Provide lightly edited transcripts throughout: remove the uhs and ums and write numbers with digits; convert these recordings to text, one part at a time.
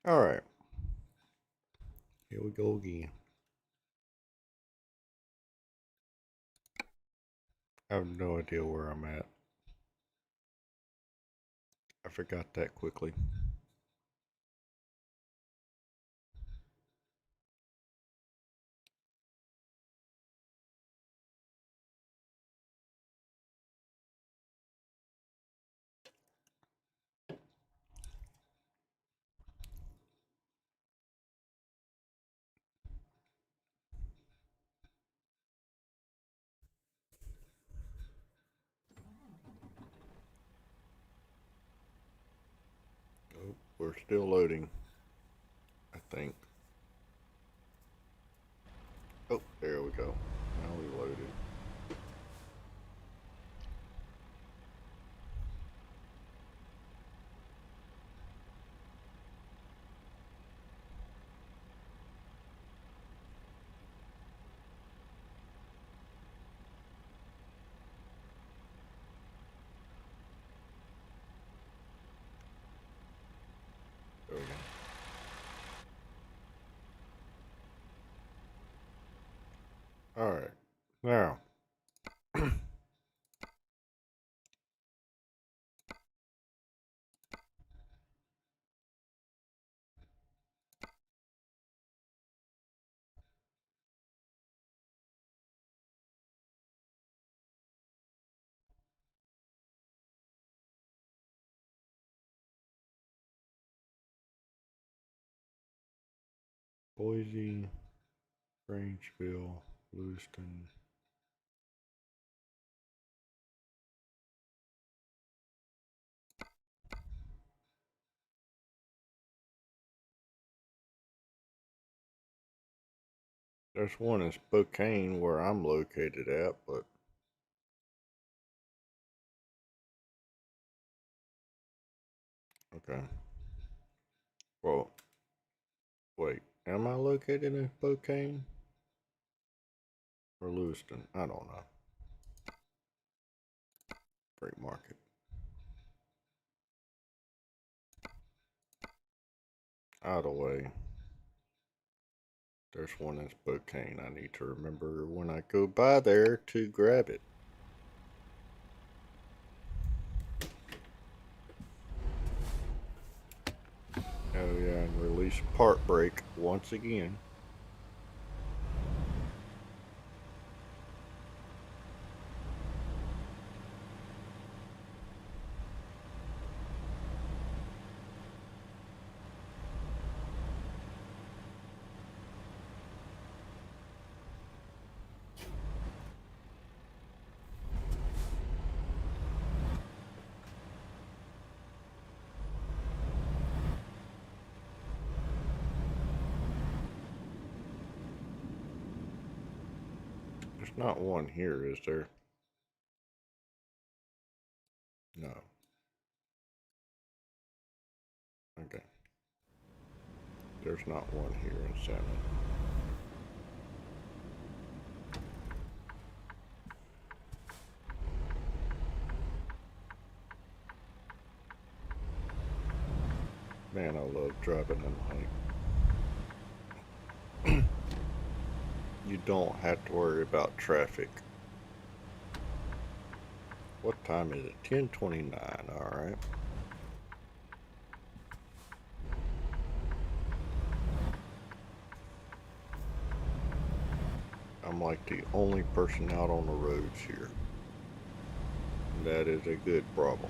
All right, here we go again. I have no idea where I'm at. I forgot that quickly. Oh, we're still loading, I think. Oh, there we go. Now we loaded. There we go. All right, now Boise, Grangeville, Lewiston. There's one in Spokane where I'm located at, but okay. Well, wait, am I located in Spokane or Lewiston? I don't know. Freight market. Out of the way. There's one in Spokane. I need to remember when I go by there to grab it. Oh yeah, and release part break once again. There's not one here, is there? No. Okay. There's not one here in Salmon. Man, I love driving at night. You don't have to worry about traffic. What time is it? 10:29. All right. I'm like the only person out on the roads here. That is a good problem.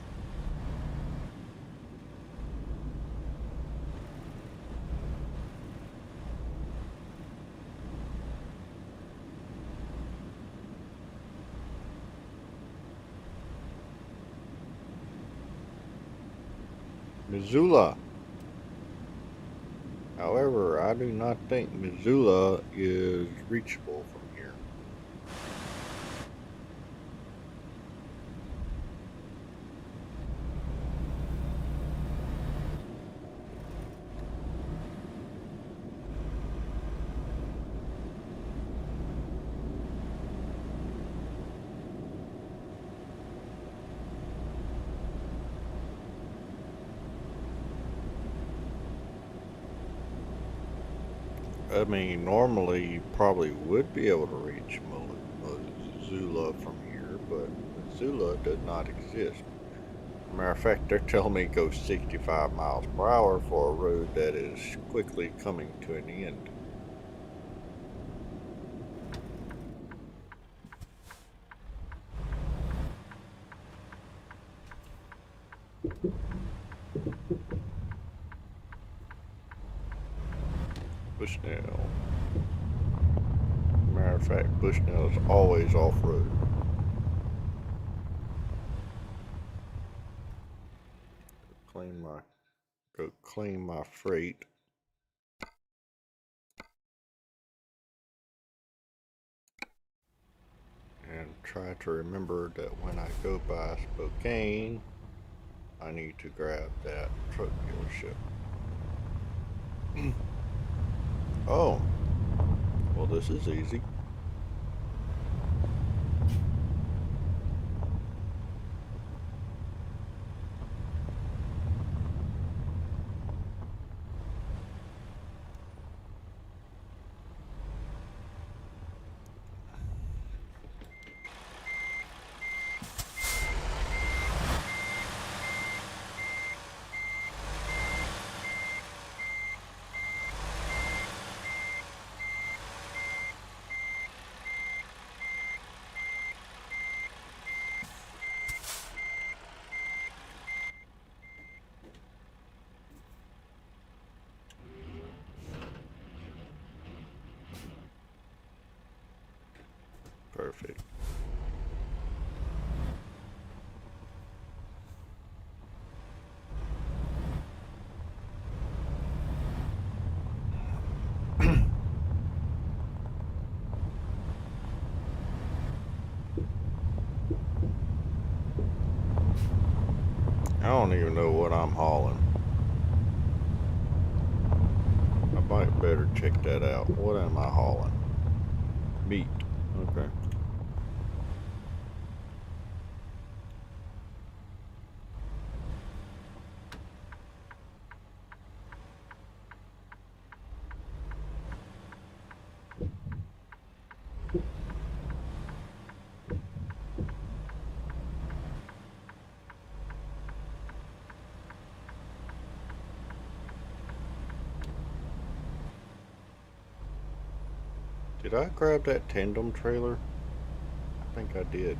Missoula. However, I do not think Missoula is reachable from here. I mean, normally you probably would be able to reach Missoula from here, but Missoula does not exist. Matter of fact, they're telling me go 65 miles per hour for a road that is quickly coming to an end. Bushnell. Matter of fact, Bushnell is always off-road. Go claim my freight. And try to remember that when I go by Spokane, I need to grab that truck dealership. Oh, well, this is easy. Perfect. I don't even know what I'm hauling. I might better check that out. What am I hauling? Meat. Okay. Did I grab that tandem trailer? I think I did.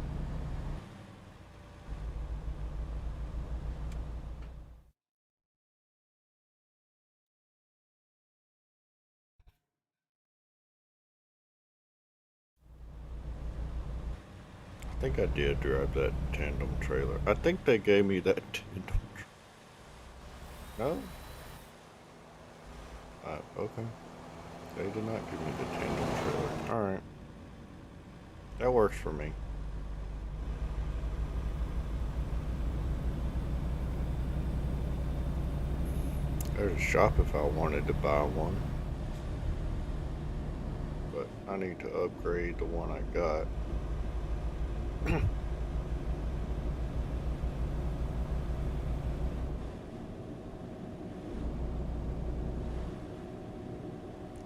I think I did grab that tandem trailer. I think they gave me that tandem No? Okay. They did not give me the tandem trailer. Alright. That works for me. There's a shop if I wanted to buy one. But I need to upgrade the one I got.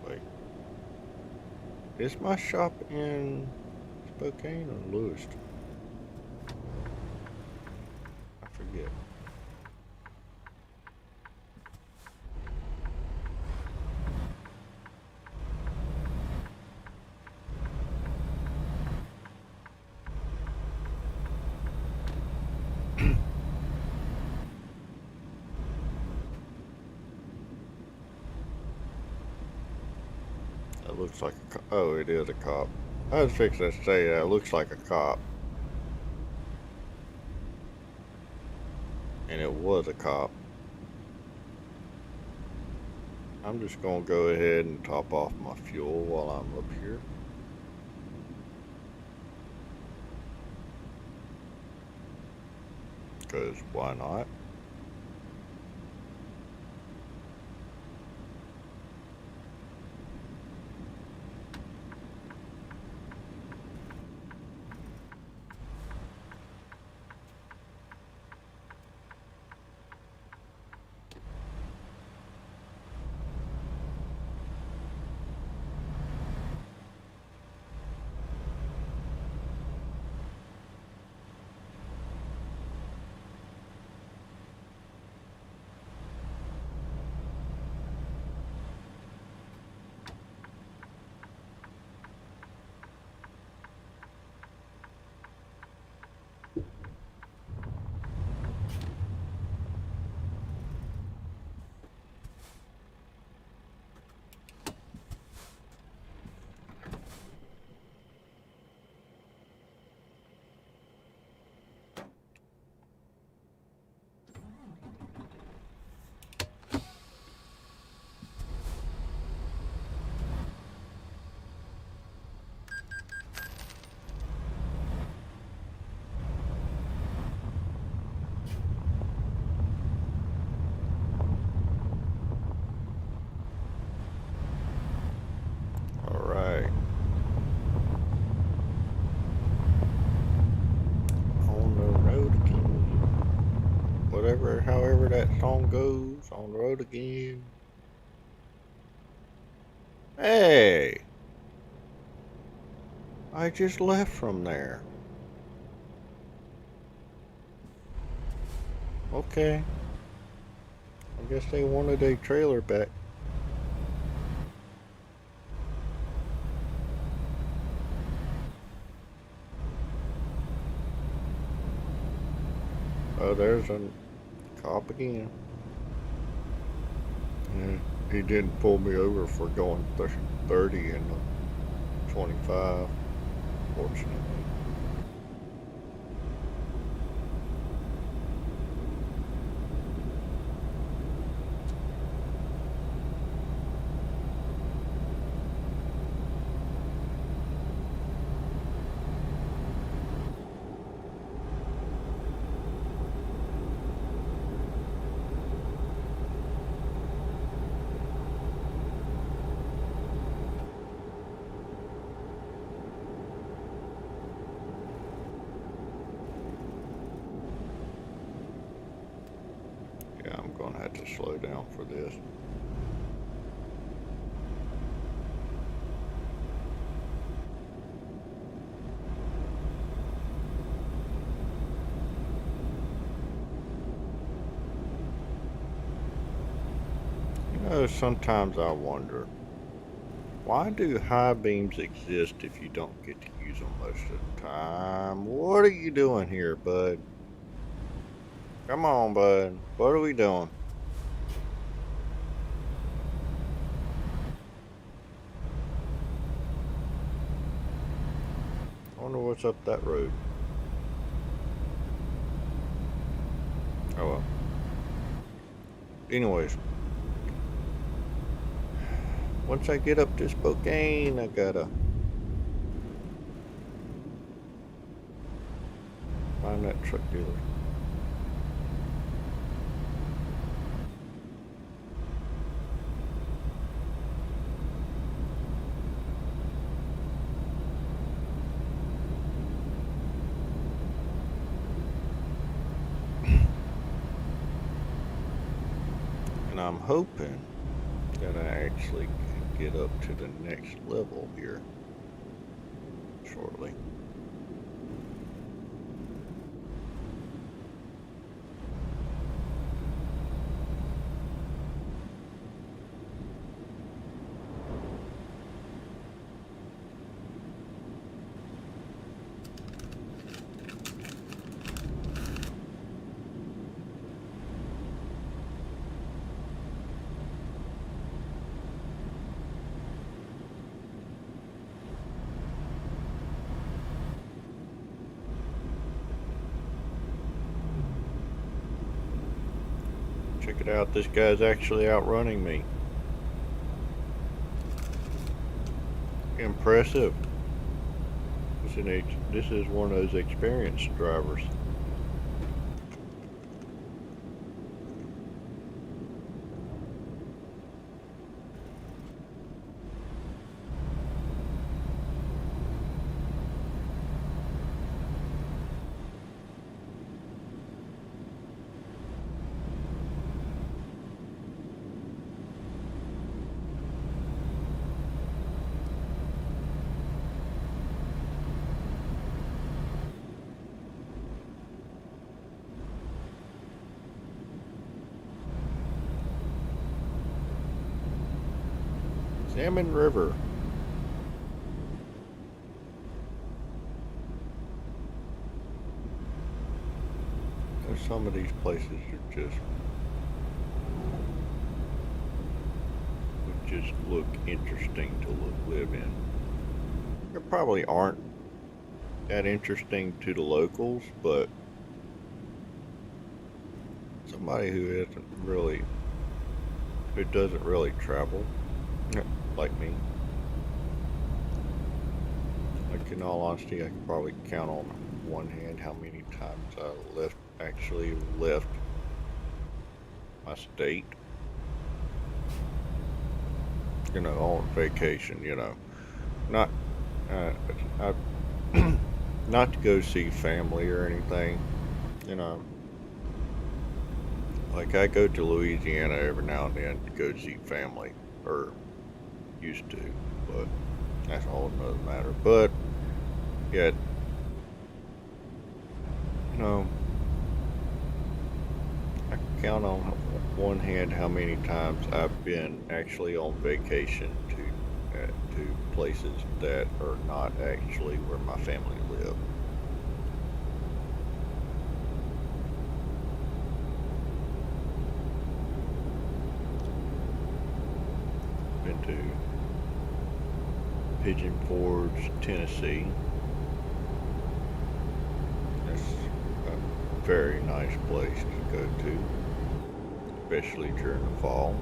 Wait. Is my shop in Spokane or Lewiston? I forget. That looks like a cop. Oh, it is a cop. I was fixing to say that. It looks like a cop. And it was a cop. I'm just gonna go ahead and top off my fuel while I'm up here. Because why not? or however that song goes, on the road again. Hey, I just left from there. Okay, I guess they wanted a trailer back. Oh, there's a cop again. Yeah, he didn't pull me over for going 30 and 25, fortunately. Yeah, I'm gonna have to slow down for this. You know, sometimes I wonder, why do high beams exist if you don't get to use them most of the time? What are you doing here, bud? Come on, bud. What are we doing? I wonder what's up that road. Oh well. Anyways, once I get up to Spokane, I gotta find that truck dealer. And I'm hoping that I actually can get up to the next level here shortly. Check it out, this guy's actually outrunning me. Impressive. This is one of those experienced drivers. Salmon River. There's some of these places that just look interesting to live in. They probably aren't that interesting to the locals, but somebody who doesn't really travel, like me. Like, in all honesty, I could probably count on one hand how many times I actually left my state. On vacation. Not, I, not to go see family or anything. You know, Like, I go to Louisiana every now and then to go see family, or used to, but that's a whole nother matter. But yeah, you know, I can count on one hand how many times I've been actually on vacation to places that are not actually where my family live. Been to Pigeon Forge, Tennessee. That's a very nice place to go to, especially during the fall.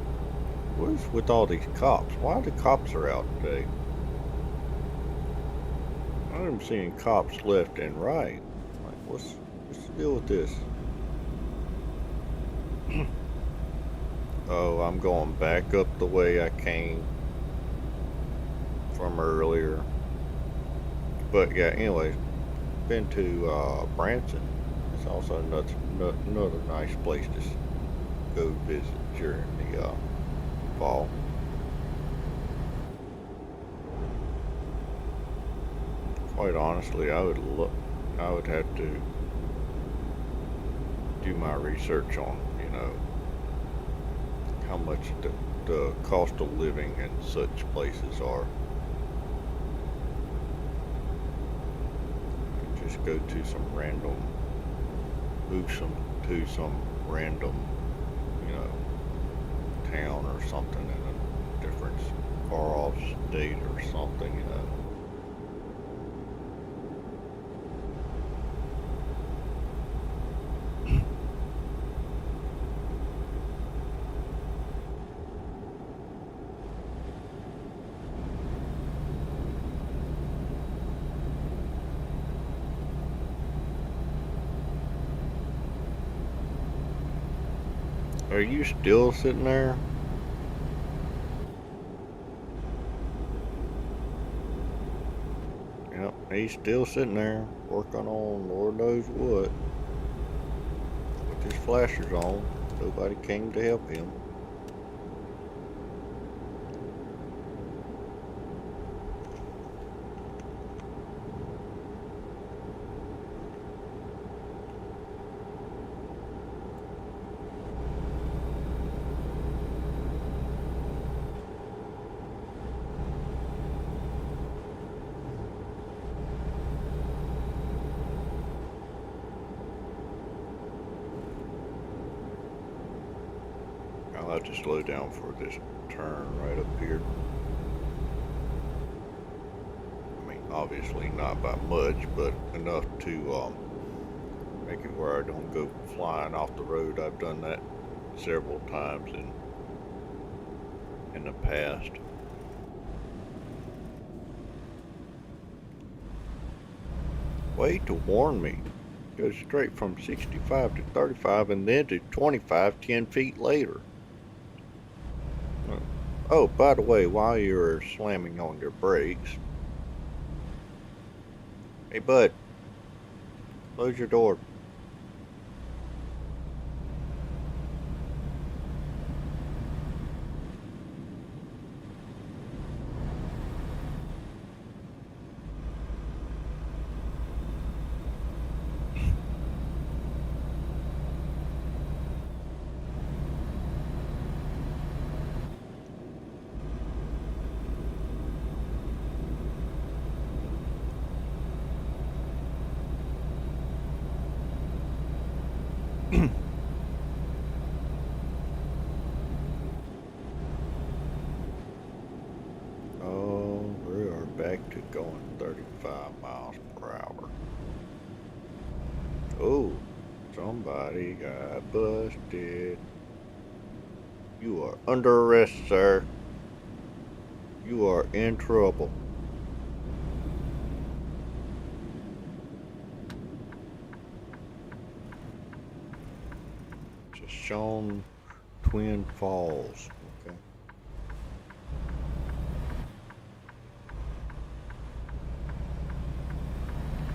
What is with all these cops? Why the cops are out today? I'm seeing cops left and right. Like, what's the deal with this? Oh, I'm going back up the way I came from earlier. But yeah, anyways, been to Branson. It's also another nice place to go visit during the fall. Quite honestly, I would have to do my research on, how much the cost of living in such places are. Just go to some random, to some random, you know, town or something in a different far off state or something. Are you still sitting there? Yep, he's still sitting there working on Lord knows what. With his flashers on, nobody came to help him. I'll have to slow down for this turn right up here. I mean, obviously not by much, but enough to make it where I don't go flying off the road. I've done that several times in the past. Way to warn me. Goes straight from 65 to 35 and then to 25 10 feet later. Oh, by the way, while you're slamming on your brakes, hey bud, close your door. Oh, we are back to going 35 miles per hour. Oh, somebody got busted. You are under arrest, sir. You are in trouble. Shoshone Twin Falls. Okay.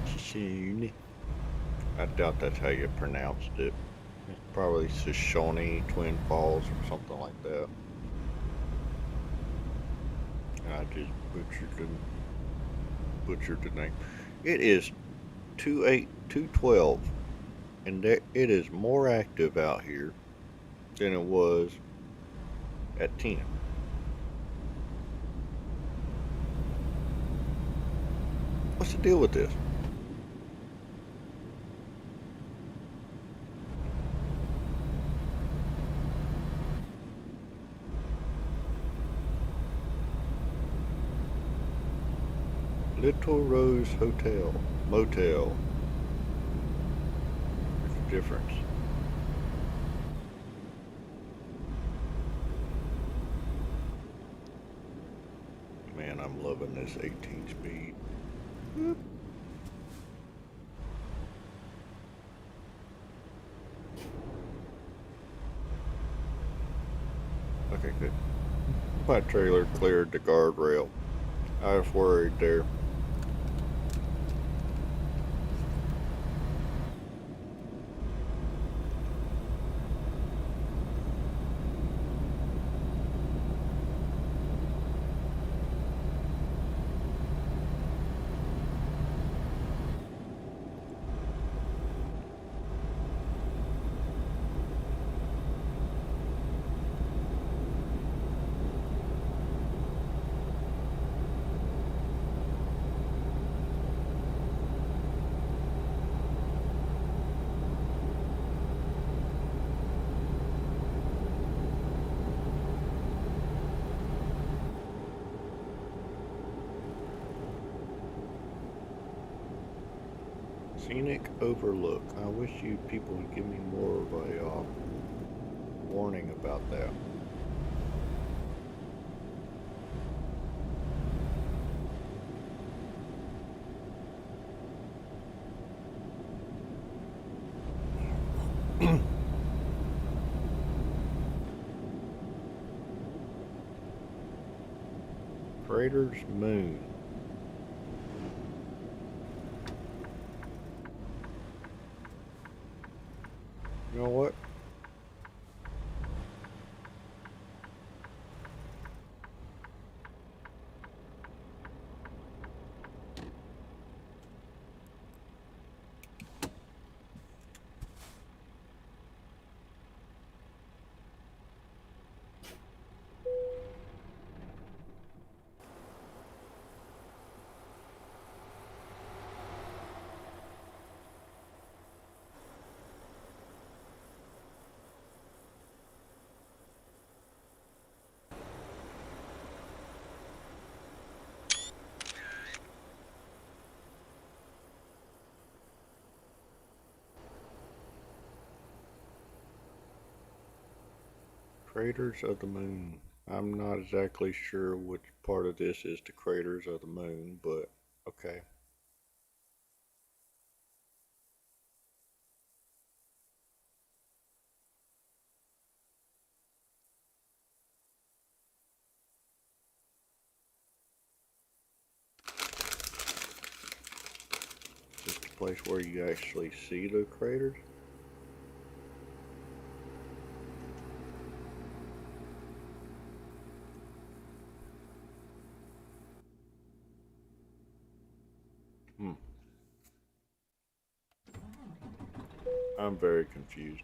Shoshone. I doubt that's how you pronounced it. It's Probably Shoshone Twin Falls or something like that. And I just butchered the name. It is 2/8/2/12, and it is more active out here than it was at 10. What's the deal with this? Little Rose Hotel, Motel. There's a difference. Man, I'm loving this 18 speed. Whoop. Okay, good. My trailer cleared the guardrail. I was worried there. Scenic Overlook. I wish you people would give me more of a warning about that. Crater's Moon. You know what? Craters of the Moon. I'm not exactly sure which part of this is the craters of the moon, but okay. Is this the place where you actually see the craters? Hmm. I'm very confused.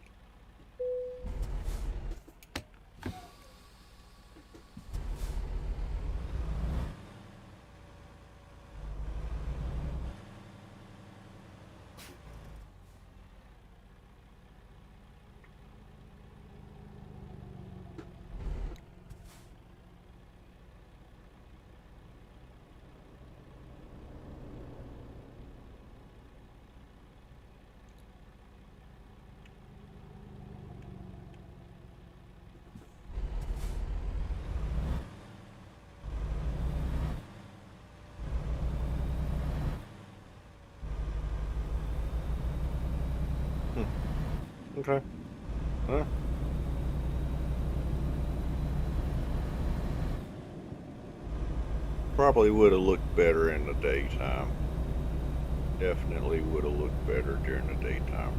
Hmm. Okay. Huh? Probably would have looked better in the daytime. Definitely would have looked better during the daytime.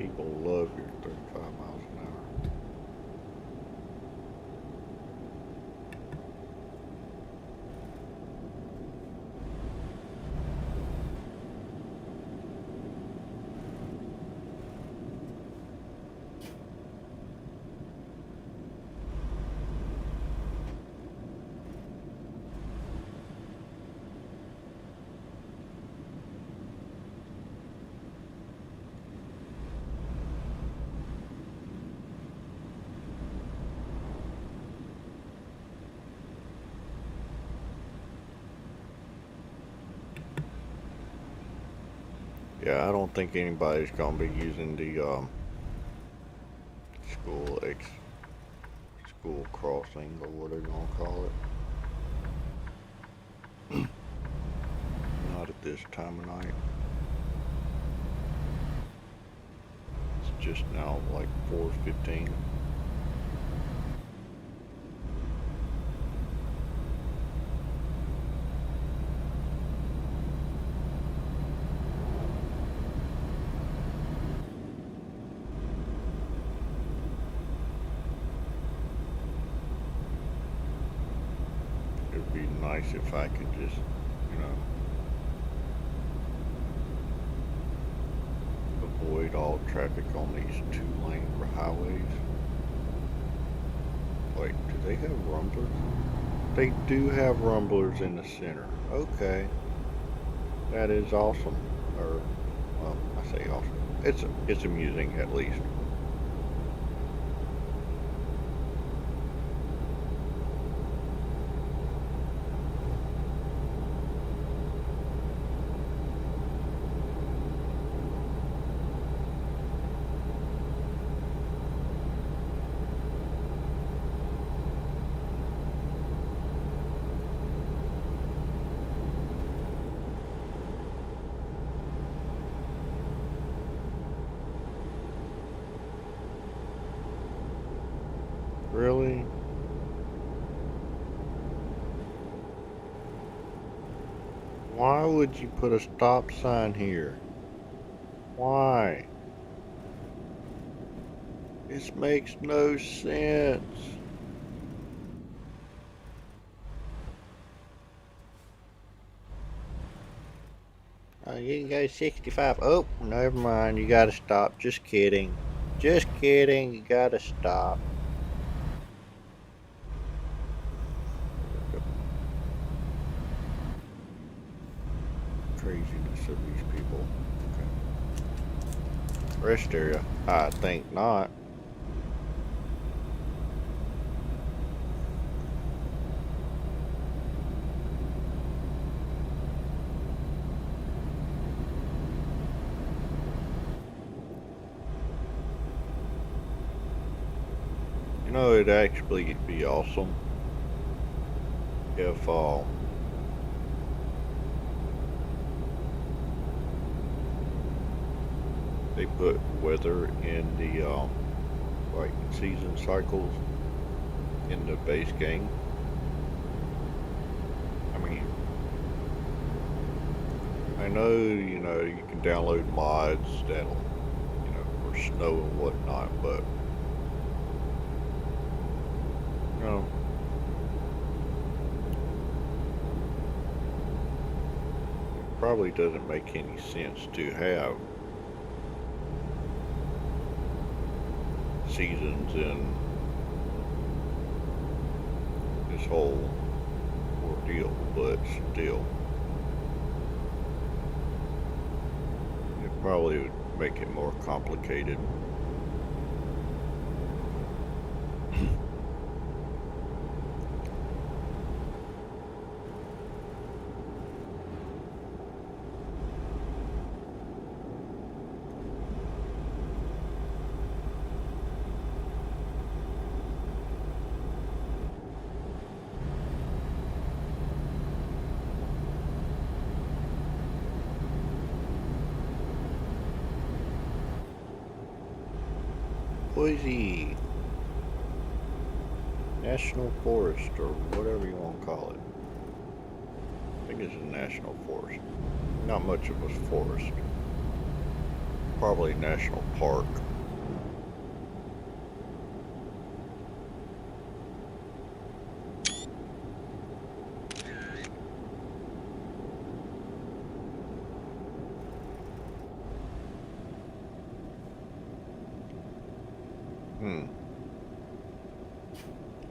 People love your 35 miles an hour. Yeah, I don't think anybody's gonna be using the school crossing or what they're gonna call it. Not at this time of night. It's just now like 4:15. It'd be nice if I could just, avoid all traffic on these 2-lane highways. Wait, do they have rumblers? They do have rumblers in the center. Okay. That is awesome. Or, well, I say awesome. It's amusing at least. Really? Why would you put a stop sign here? Why? This makes no sense. You can go 65. Oh, never mind. You gotta stop. Just kidding. Just kidding. You gotta stop. Craziness of these people. Okay. Rest area? I think not. You know, it'd actually be awesome if they put weather in the like season cycles in the base game. I mean, I know you can download mods that'll for snow and whatnot, but it probably doesn't make any sense to have seasons in this whole ordeal, but still, it probably would make it more complicated. Boise National Forest, or whatever you want to call it. I think it's a national forest. Not much of a forest. Probably national park.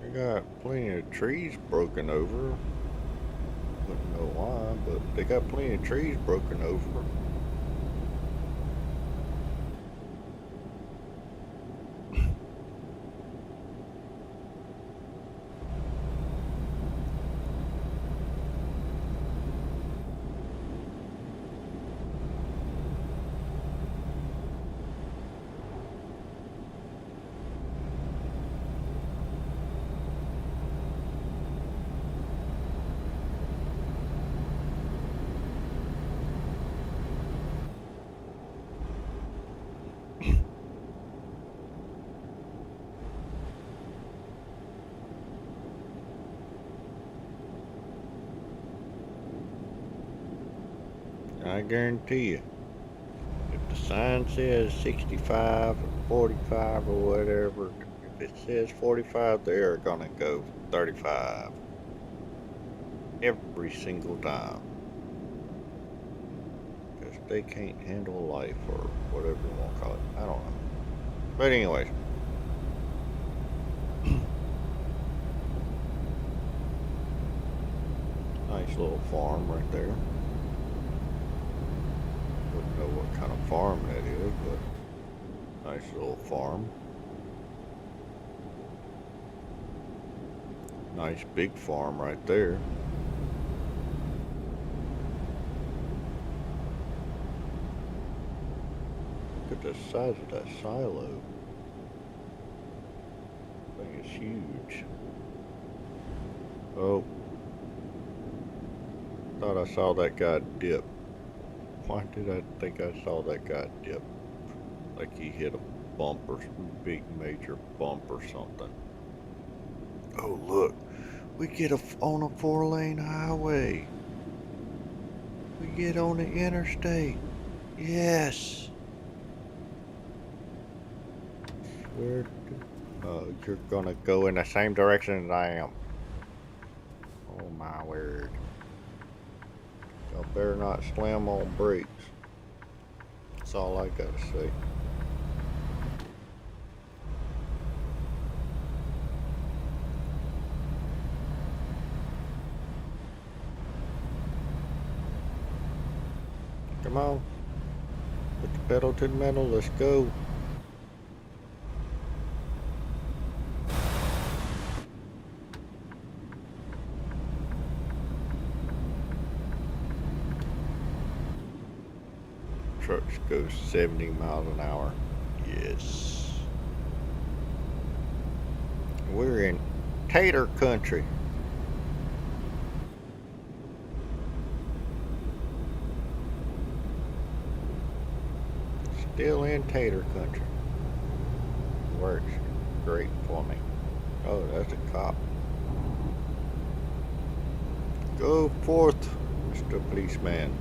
They got plenty of trees broken over. Wouldn't know why, but they got plenty of trees broken over. I guarantee you, if the sign says 65 or 45 or whatever, if it says 45, they're gonna go 35 every single time. Because they can't handle life or whatever you want to call it. I don't know. But anyways. Nice little farm right there. Wouldn't know what kind of farm that is, but nice little farm. Nice big farm right there. Look at the size of that silo. That thing is huge. Oh. Thought I saw that guy dip. Why did I think I saw that guy dip? Like he hit a bump or big major bump or something. Oh look, we get on a 4-lane highway. We get on the interstate. Yes. Where? You're gonna go in the same direction as I am. Oh my word. Y'all better not slam on brakes. That's all I gotta say. Come on. Put the pedal to the metal. Let's go. Trucks go 70 miles an hour. Yes. We're in Tater country. Still in Tater country. Works great for me. Oh, that's a cop. Go forth, Mr. Policeman.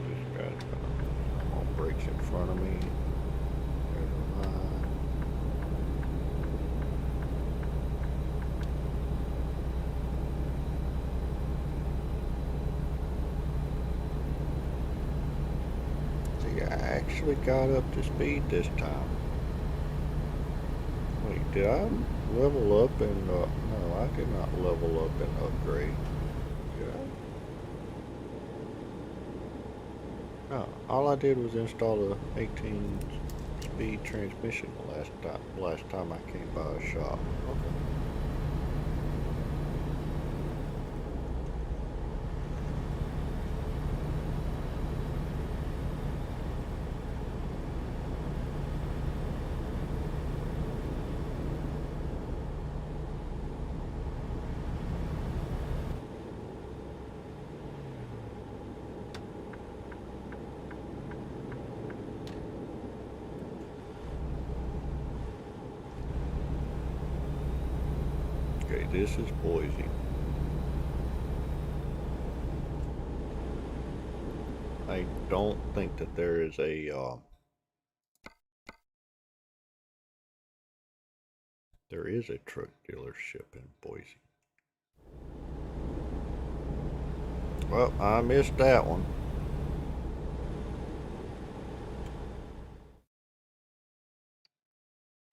This guy's gonna on brakes in front of me. There's a line. See, I actually got up to speed this time. Wait, did I level up and, no, I did not level up and upgrade. Did I? No, all I did was install a 18-speed transmission last time I came by a shop. Okay. Okay, this is Boise. I don't think that there is a there is a truck dealership in Boise. Well, I missed that one.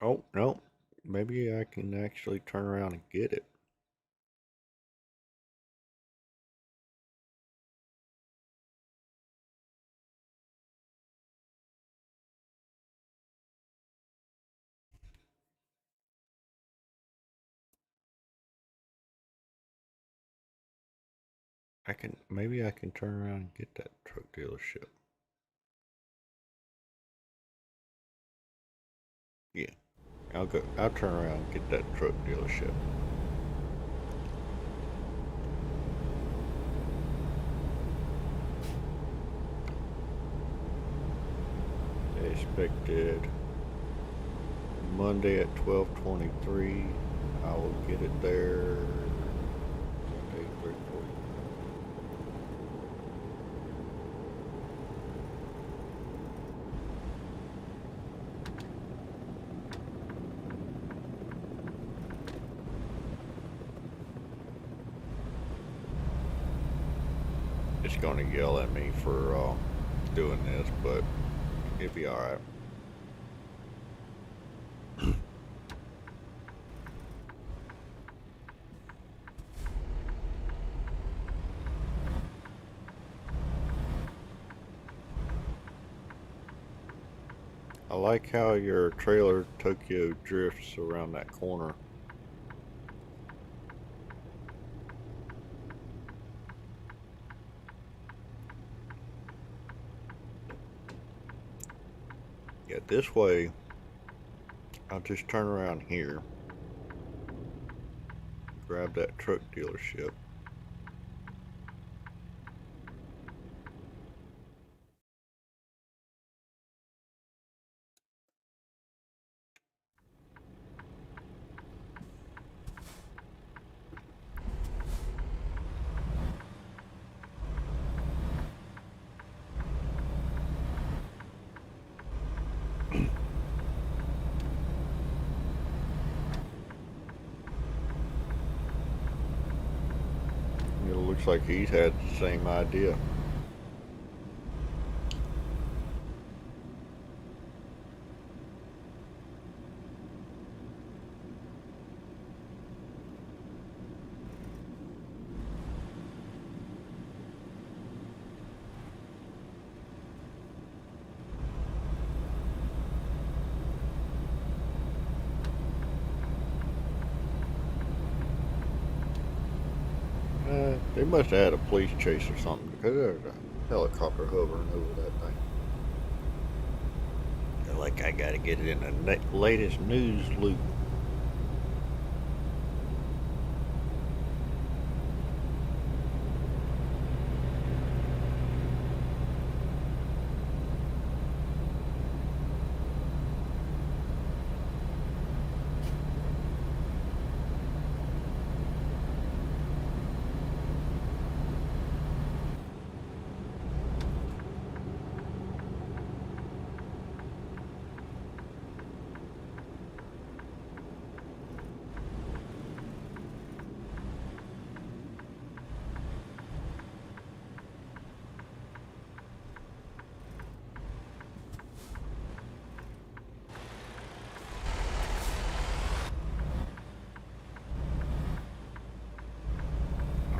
Oh, no. Maybe I can actually turn around and get it. Maybe I can turn around and get that truck dealership. Yeah. I'll turn around and get that truck dealership. Expected Monday at 12:23. I will get it there Monday 3:40. It's gonna yell at me for doing this, but it'll be alright. I like how your trailer Tokyo drifts around that corner. Yeah, this way, I'll just turn around here, grab that truck dealership. It looks like he's had the same idea. They must have had a police chase or something because there's a helicopter hovering over that thing. They're like, I gotta get it in the latest news loop.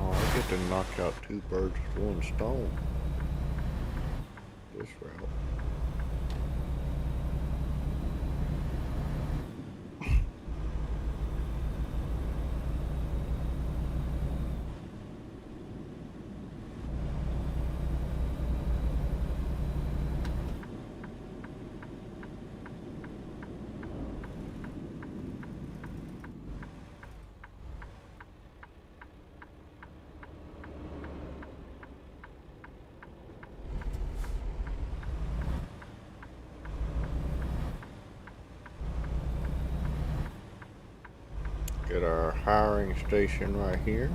Oh, I get to knock out two birds with one stone. This route. Get our hiring station right here.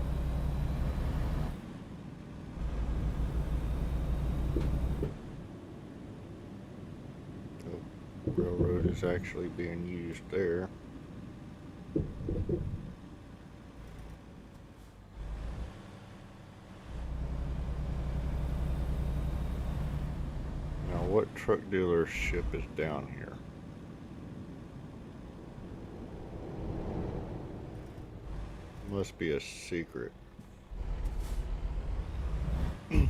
is actually being used there. Now, what truck dealership is down here? Must be a secret. It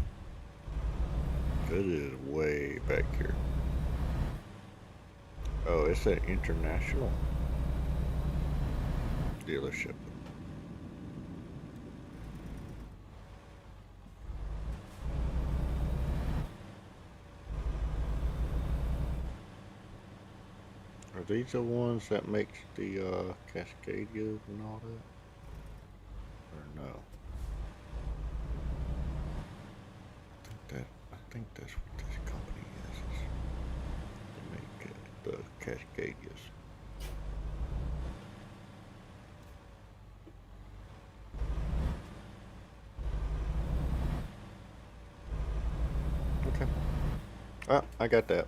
is way back here. Oh, it's an international dealership. Are these the ones that makes the Cascadias and all that? Or no? I think that's what this company is. They make the Cascadias. Okay. Ah, I got that.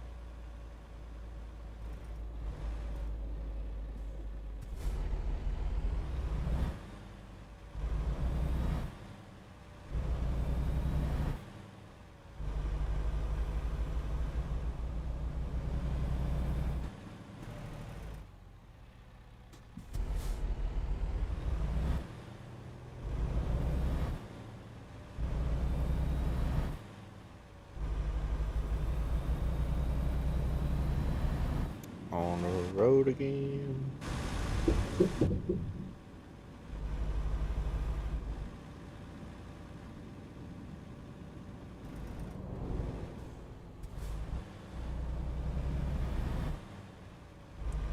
On the road again.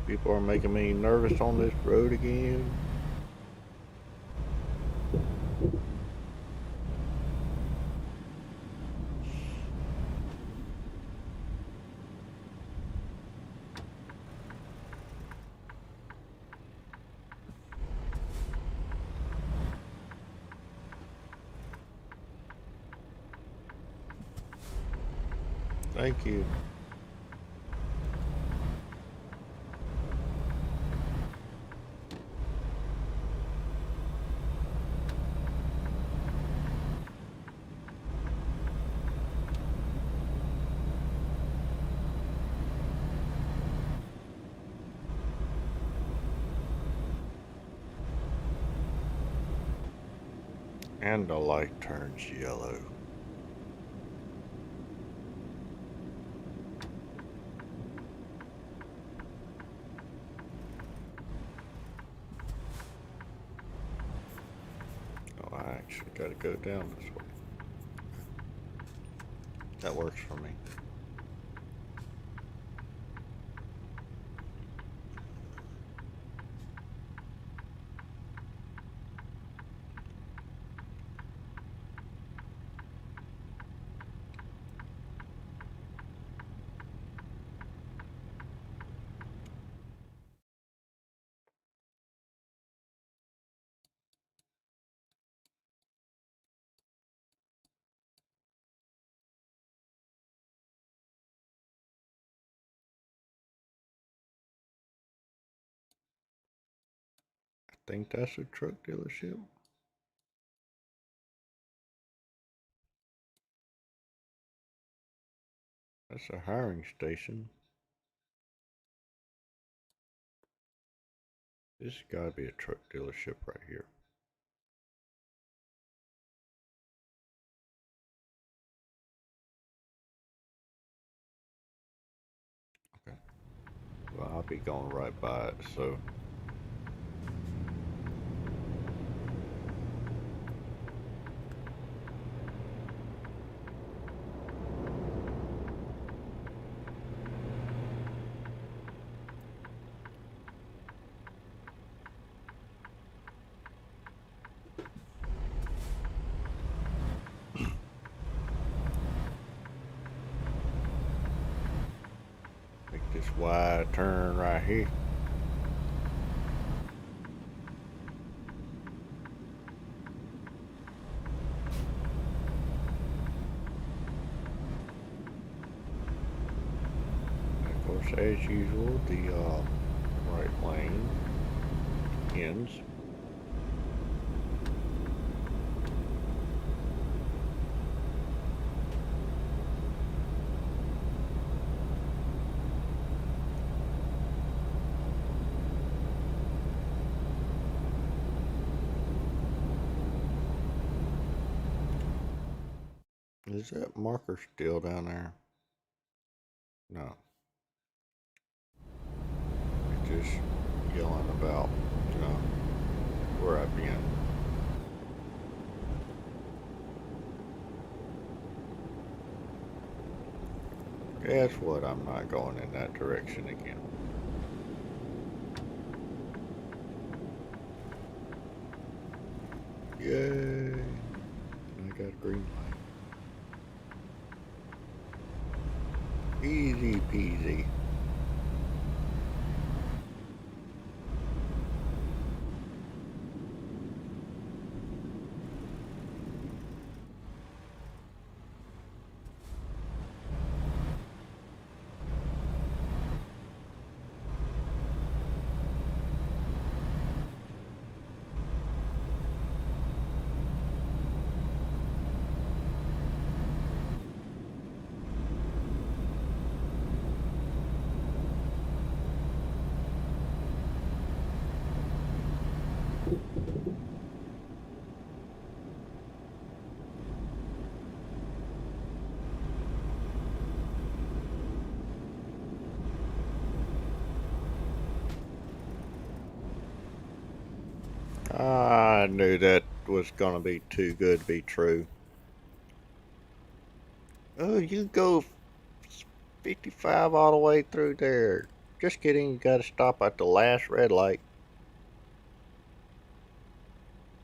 People are making me nervous on this road again. Thank you. And the light turns yellow. Oh, I actually gotta go down this way. That works for me. I think that's a truck dealership. That's a hiring station. This has got to be a truck dealership right here. Okay. Well, I'll be going right by it, so. Make this wide turn right here. Of course, course, as usual, the right lane ends. Is that marker still down there? No. It's just yelling about, you know, where I've been. Guess what? I'm not going in that direction again. Yay! I got a green light. Easy peasy. I knew that was gonna be too good to be true. Oh, you go 55 all the way through there. Just kidding, you gotta stop at the last red light.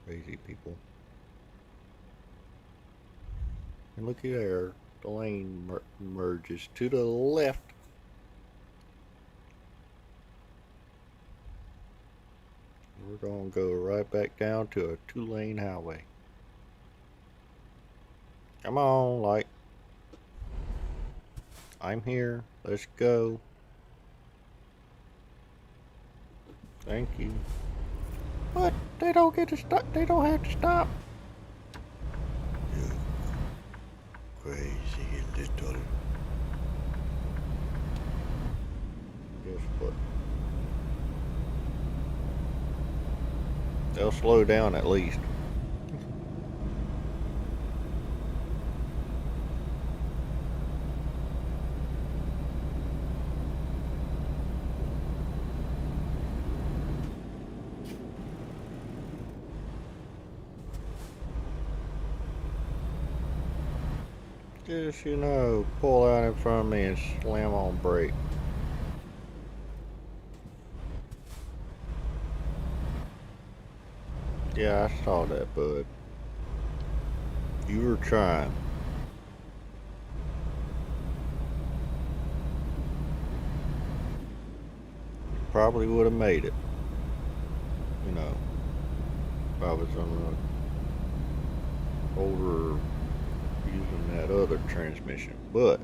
Crazy people. And looky there, the lane merges to the left. We're gonna go right back down to a 2-lane highway. Come on, light. I'm here. Let's go. Thank you. What? They don't get to stop. They don't have to stop. You crazy little. Guess what? They'll slow down at least. Just, you know, pull out in front of me and slam on brake. Yeah, I saw that, bud. You were trying. You probably would have made it. You know, if I was on the older using that other transmission, but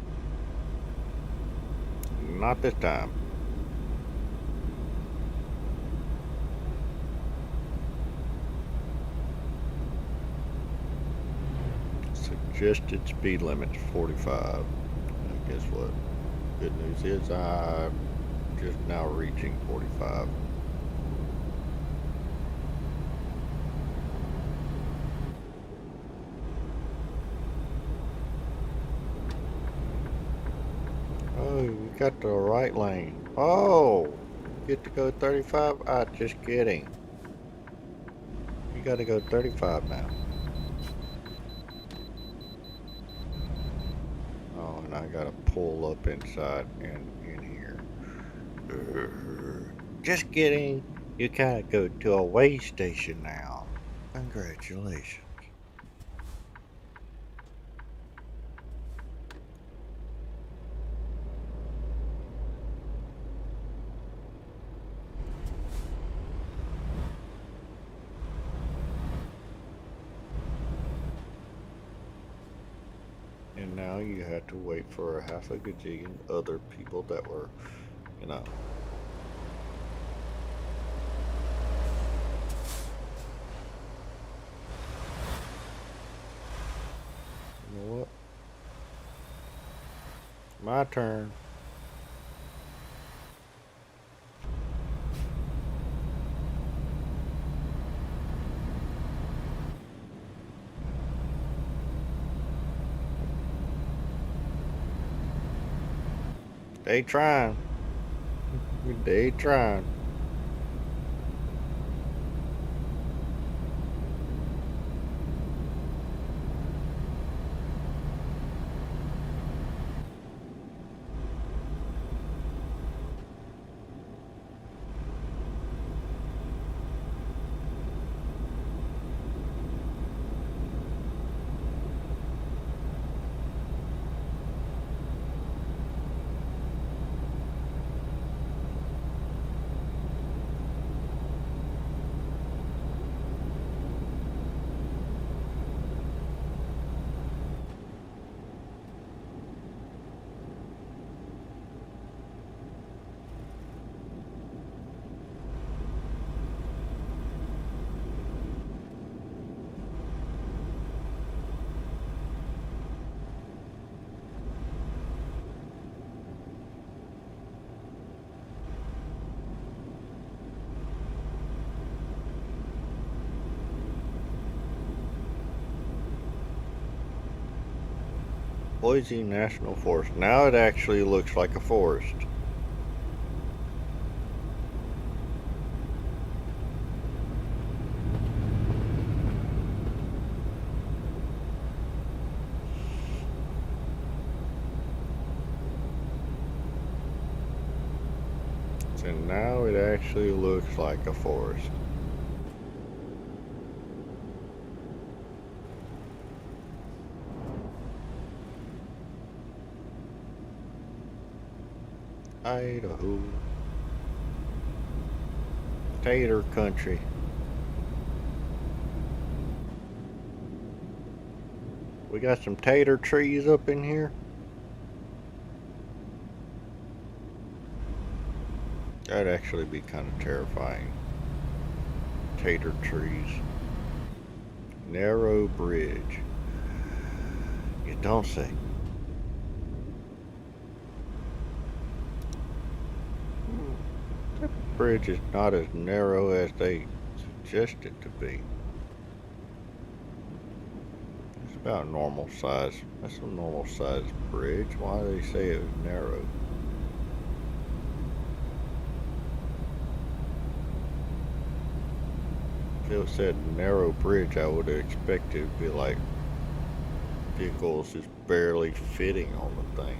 not this time. Suggested speed limit 45. And guess what? Good news is I'm just now reaching 45. Oh, we got the right lane. Oh, get to go 35? Just kidding. You got to go 35 now. Oh, and I got to pull up inside and in here. Just kidding. You gotta go to a way station now. Congratulations. And now you had to wait for a half a gajillion other people that were you know. You know what? My turn. They trying. They trying. Boise National Forest. Now it actually looks like a forest. And now it actually looks like a forest. Idaho. Tater country. We got some tater trees up in here. That'd actually be kind of terrifying. Tater trees. Narrow bridge. You don't say. That bridge is not as narrow as they suggest it to be. It's about normal size. That's a normal size bridge. Why do they say it was narrow? If it said narrow bridge, I would have expected it to be like vehicles just barely fitting on the thing.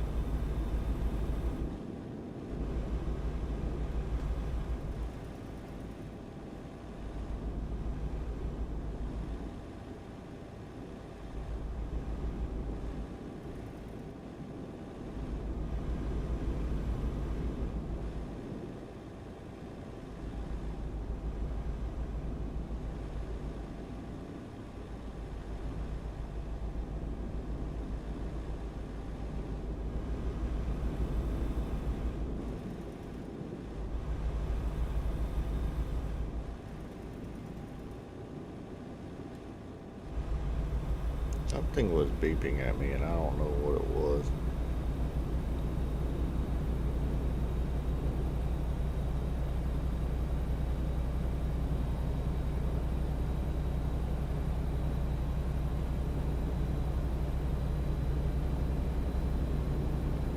Something was beeping at me and I don't know what it was.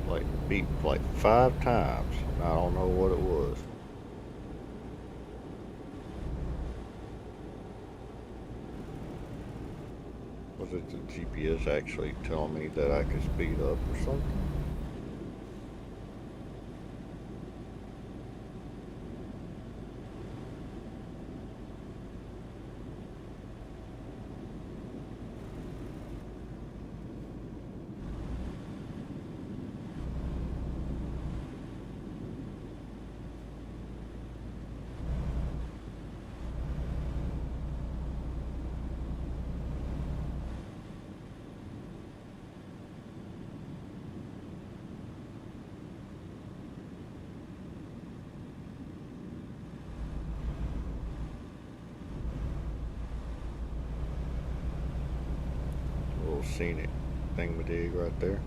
Like beeped like 5 times and I don't know what it was. Was it the GPS actually telling me that I could speed up or something? scenic thingamajig right there.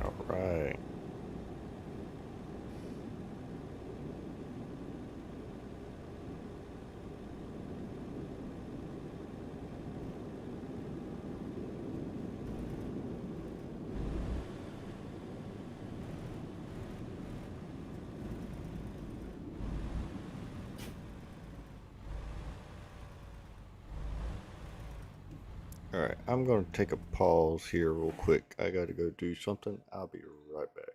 All right. All right, I'm going to take a pause here real quick. I got to go do something. I'll be right back.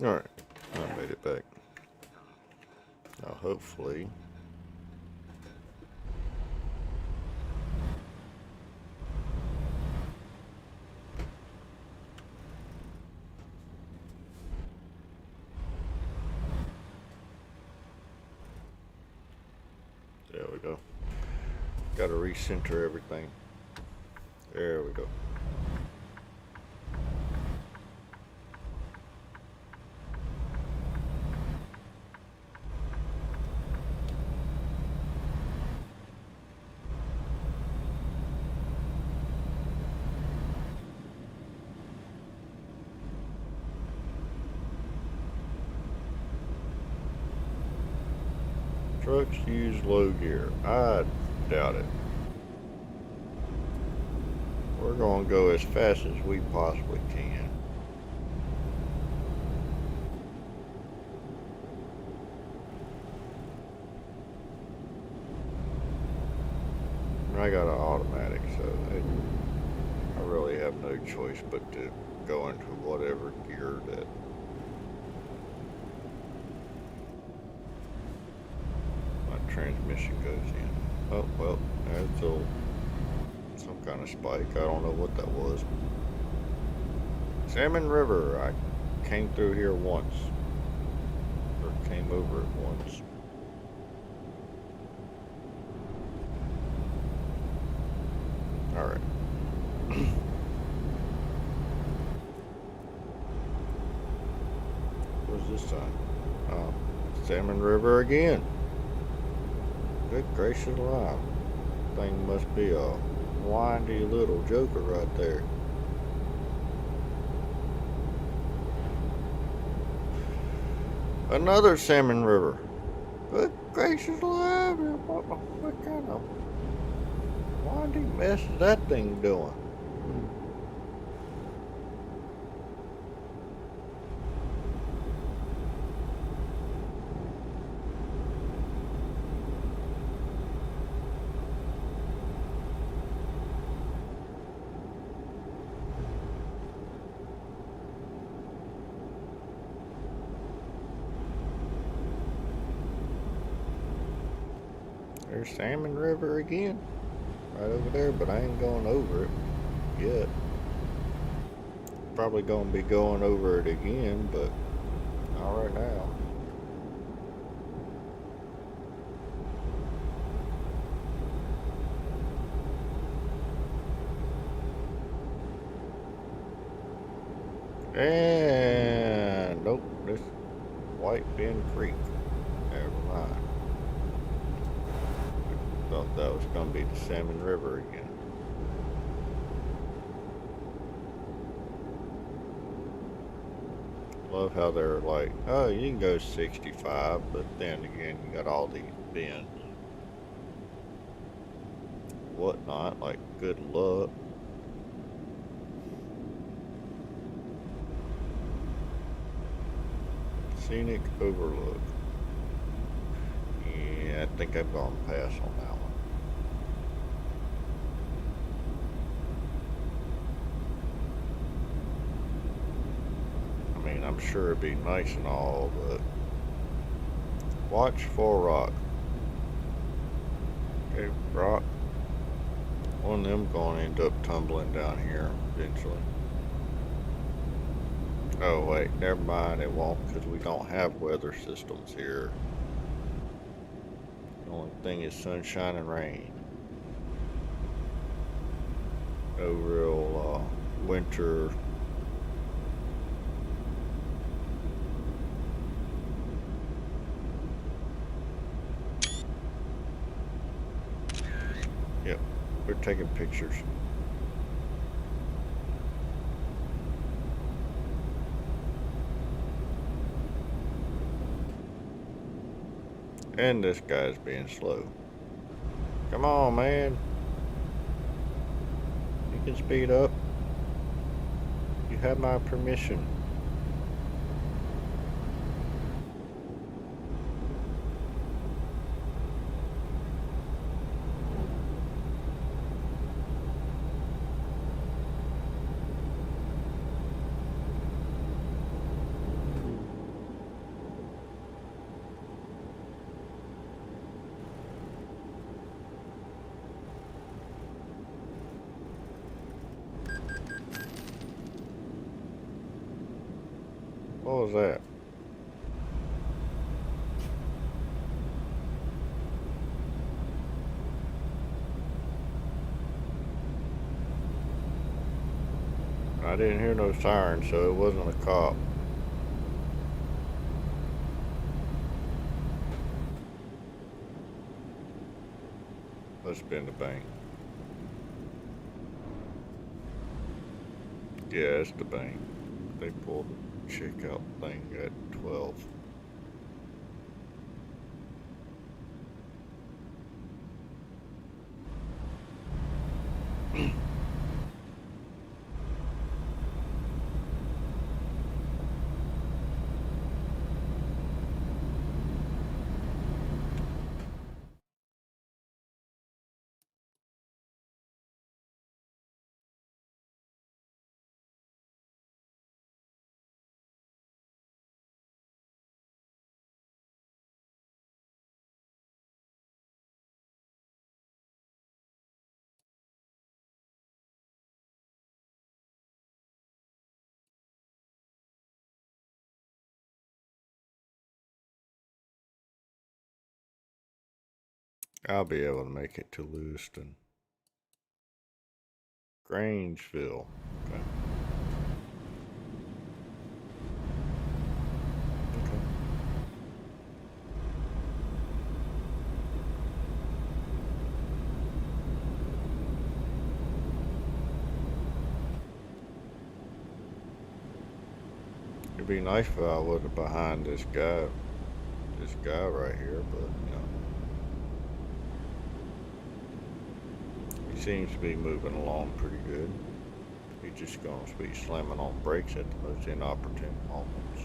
Alright, I made it back. Now hopefully there we go. Gotta recenter everything. There we go. Trucks use low gear. I doubt it. We're gonna go as fast as we possibly can. I got an automatic, so I really have no choice but to go into whatever gear that my transmission goes in. Oh, well, that's some kind of spike. I don't know what that was. Salmon River. I came through here once. Or came over it once. Alright. What's this time? Salmon River again. Good gracious alive. Thing must be a windy little joker right there. Another Salmon River. Good gracious alive. What kind of windy mess is that thing doing? There's Salmon River again. Right over there, but I ain't going over it yet. Probably gonna be going over it again, but not right now. And nope, this White Bend Creek. Never mind. Thought that was gonna be the Salmon River again. Love how they're like, oh, you can go 65, but then again, you got all these bends, whatnot. Like, good luck. Scenic Overlook. Yeah, I think I'm gonna pass on that one. I'm sure it'd be nice and all, but watch for rock. Okay, rock. One of them gonna end up tumbling down here eventually. Oh wait, never mind, it won't, because we don't have weather systems here. The only thing is sunshine and rain. No real winter. Yep, we're taking pictures. And this guy's being slow. Come on, man. You can speed up. You have my permission. What was that? I didn't hear no siren, so it wasn't a cop. Must have been the bank. Yeah, it's the bank. They pulled the checkout thing at 12. I'll be able to make it to Lewiston. Grangeville. Okay. Okay. It'd be nice if I wasn't behind this guy right here, but he seems to be moving along pretty good. He's just gonna be slamming on brakes at the most inopportune moments.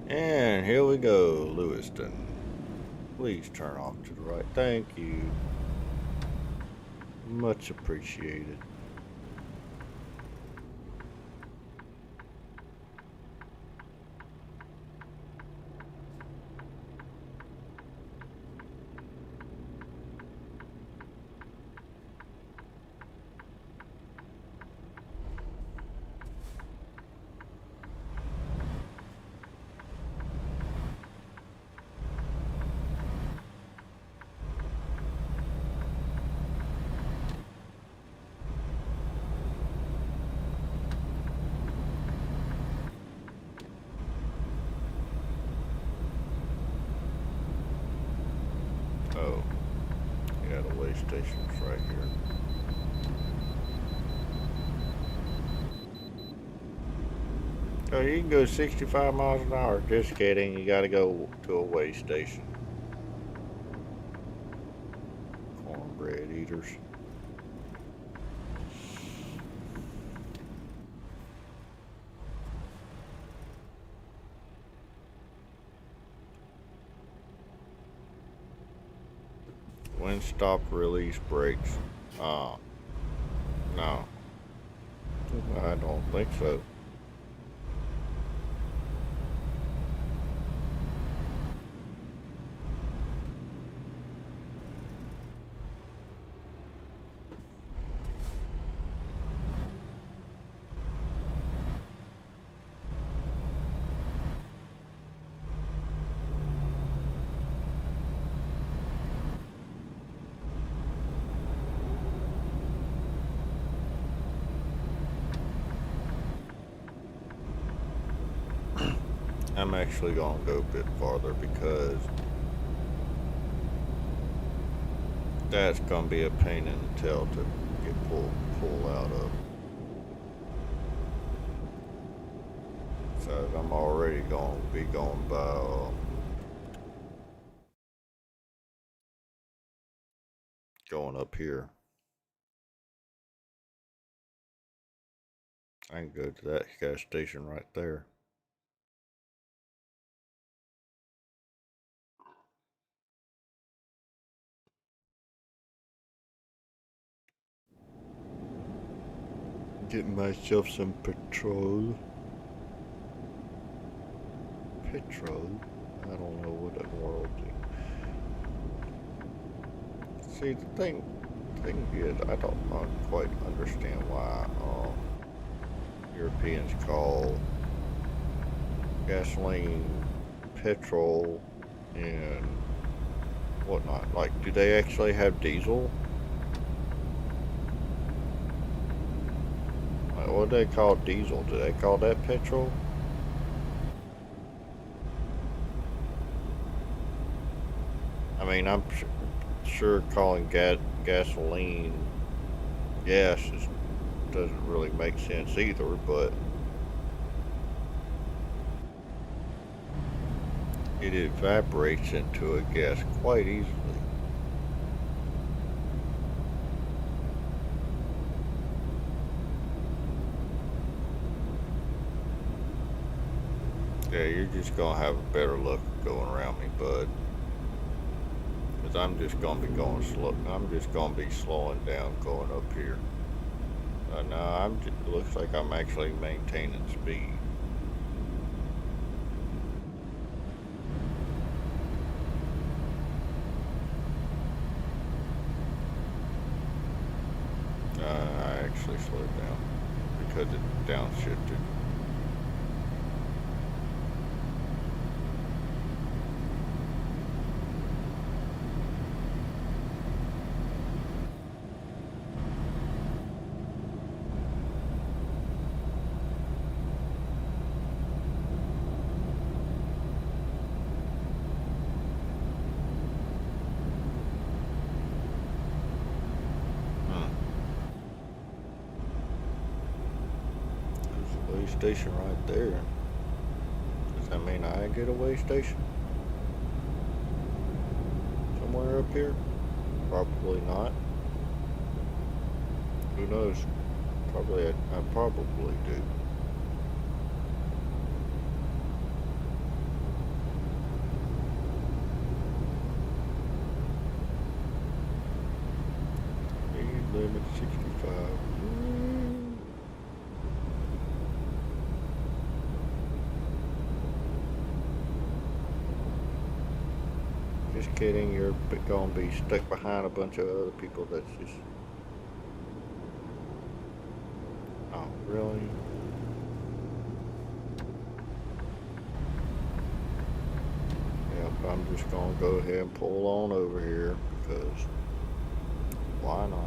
And here we go, Lewiston. Please turn off to the right. Thank you. Much appreciated. Oh, yeah, the way station's right here. Oh, you can go 65 miles an hour. Just kidding. You gotta go to a way station. Cornbread eaters. When stop release brakes. No. I don't think so. I'm actually gonna go a bit farther because that's gonna be a pain in the tail to get pull out of. So I'm already gonna be going by going up here. I can go to that gas station right there. Get myself some petrol. Petrol? I don't know what in the world. See, the thing is, I don't quite understand why Europeans call gasoline petrol and whatnot. Like, do they actually have diesel? Like, what do they call diesel? Do they call that petrol? I mean, I'm sure calling gasoline gas doesn't really make sense either, but it evaporates into a gas quite easily. Yeah, you're just gonna have a better luck going around me, bud. Cause I'm just gonna be going slow. I'm just gonna be slowing down going up here. No, it looks like I'm actually maintaining speed. I actually slowed down because it downshifted. There's a way station right there. Does that mean I get a way station? Somewhere up here? Probably not. Who knows? Probably I probably do. Speed limit 65. Just kidding, you're gonna be stuck behind a bunch of other people that's just... Oh, really? Yep, I'm just gonna go ahead and pull on over here because why not?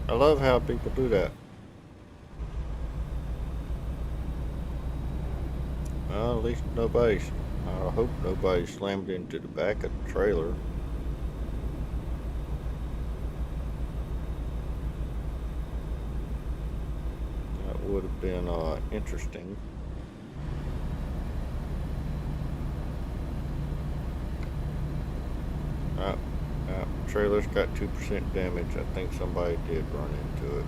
I love how people do that. Well, at least nobody's. I hope nobody slammed into the back of the trailer. That would have been interesting. Uh, Trailer's got 2% damage. I think somebody did run into it.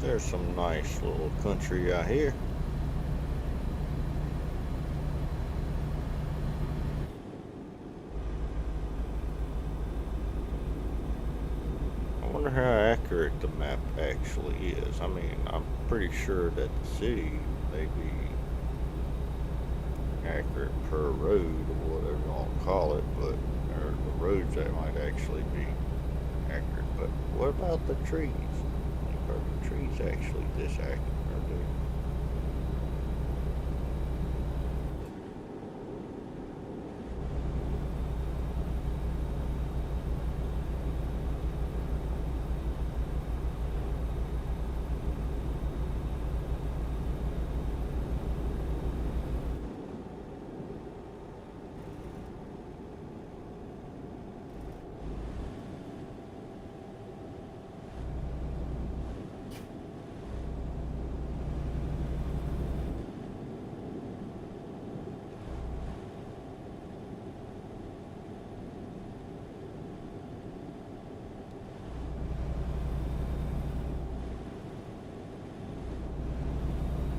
There's some nice little country out here. I wonder how accurate the map actually is. I mean, I'm pretty sure that the city may be accurate per road or whatever you want to call it, but or the roads that might actually be accurate. But what about the trees? Are the trees actually this accurate? Are they?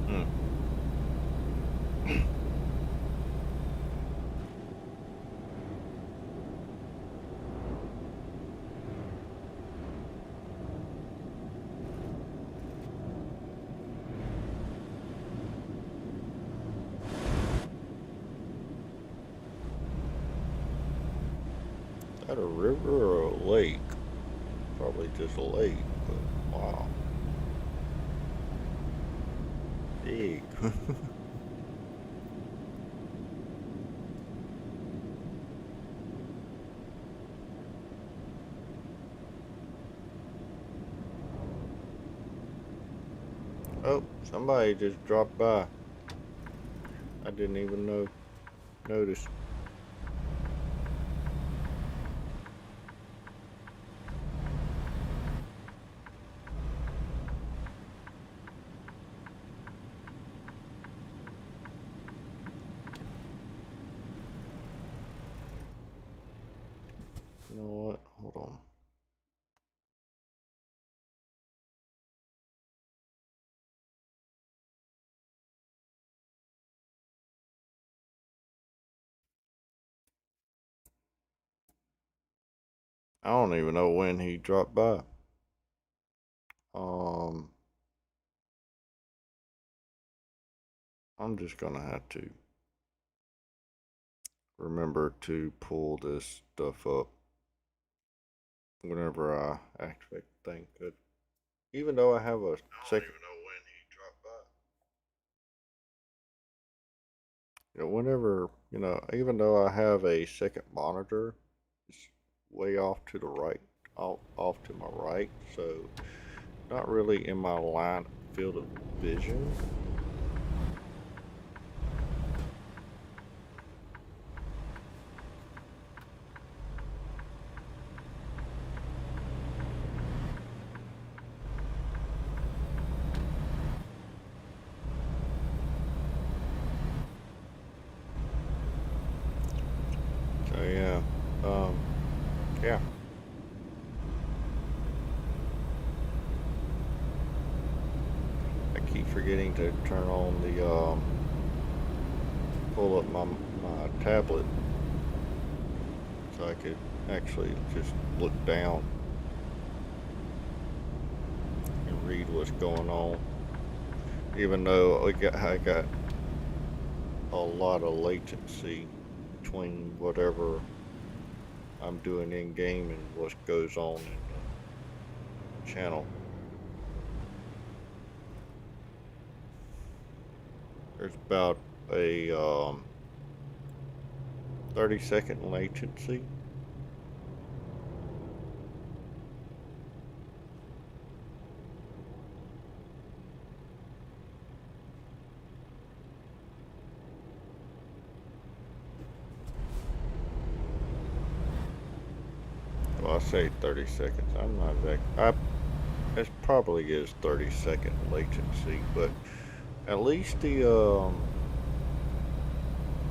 Hmm. Is that a river or a lake? Probably just a lake, but wow. Big. Oh, somebody just dropped by. I didn't even notice. You know what? Hold on. I don't even know when he dropped by. Um, I'm just gonna have to remember to pull this stuff up whenever I activate the thing. Good. Even though I have a second. I don't even know when he dropped by. Whenever even though I have a second monitor, it's way off to the right, off to my right, so not really in my line field of vision. So yeah, yeah. keep forgetting to turn on the pull up my tablet so I could actually just look down and read what's going on. Even though I got a lot of latency between whatever I'm doing in game and what goes on in the channel. There's about a 30-second latency. Well, I say 30 seconds. I'm not exact. It probably is 30-second latency, but at least the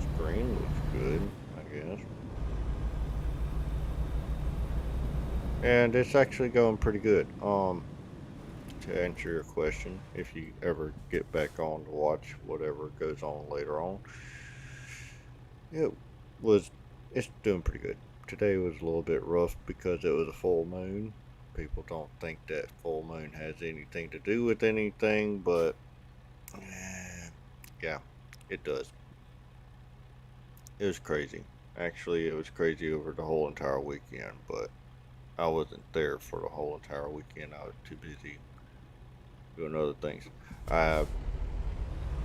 screen looks good, I guess. And it's actually going pretty good. To answer your question, if you ever get back on to watch whatever goes on later on, it's doing pretty good. Today was a little bit rough because it was a full moon. People don't think that full moon has anything to do with anything, but yeah, it does. It was crazy. Actually, it was crazy over the whole entire weekend, but I wasn't there for the whole entire weekend. I was too busy doing other things. I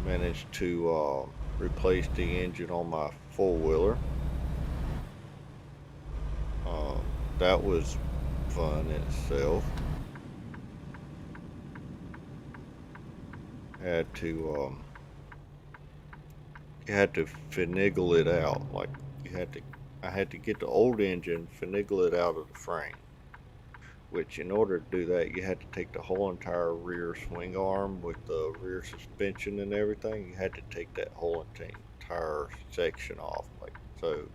managed to replace the engine on my four-wheeler. That was fun in itself. Had to you had to finagle it out. Like I had to get the old engine, finagle it out of the frame. Which, in order to do that, you had to take the whole entire rear swing arm with the rear suspension and everything. You had to take that whole entire section off. Like so,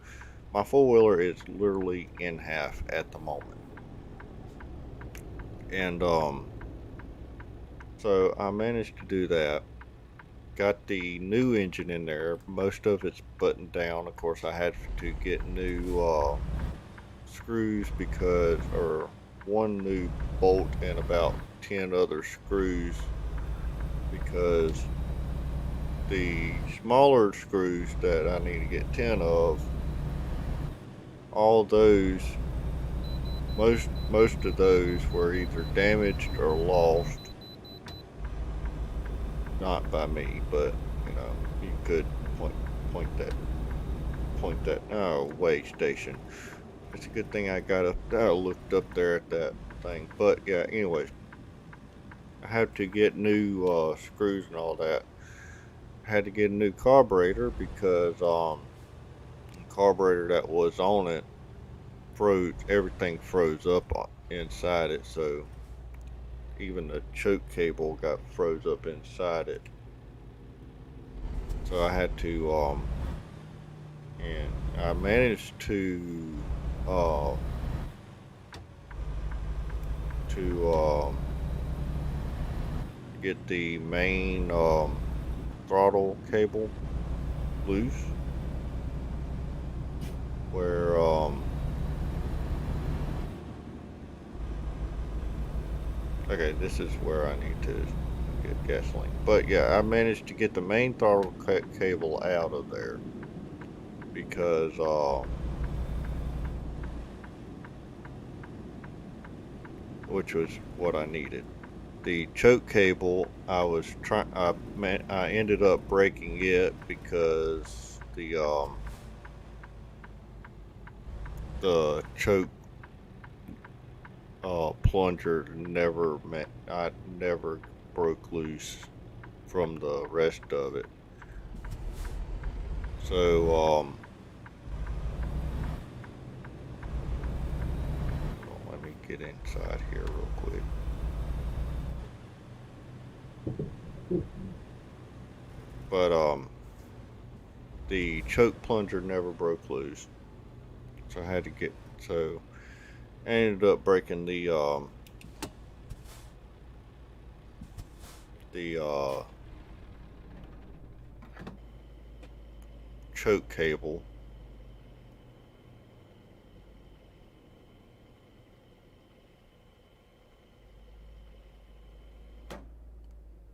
my four-wheeler is literally in half at the moment, and so I managed to do that. Got the new engine in there. Most of it's buttoned down. Of course, I had to get new screws or one new bolt and about 10 other screws because the smaller screws that I need to get 10 of, all those, most of those were either damaged or lost. Not by me, but you could point that way station. It's a good thing I looked up there at that thing. But yeah, anyways, I had to get new screws and all that. I had to get a new carburetor because the carburetor that was on it froze. Everything froze up inside it, so even the choke cable got froze up inside it. So I had to and I managed to get the main throttle cable loose where okay, this is where I need to get gasoline. But yeah, I managed to get the main throttle cable out of there because which was what I needed. The choke cable, I ended up breaking it because the choke plunger never broke loose from the rest of it. So let me get inside here real quick. But the choke plunger never broke loose, so I ended up breaking the the choke cable.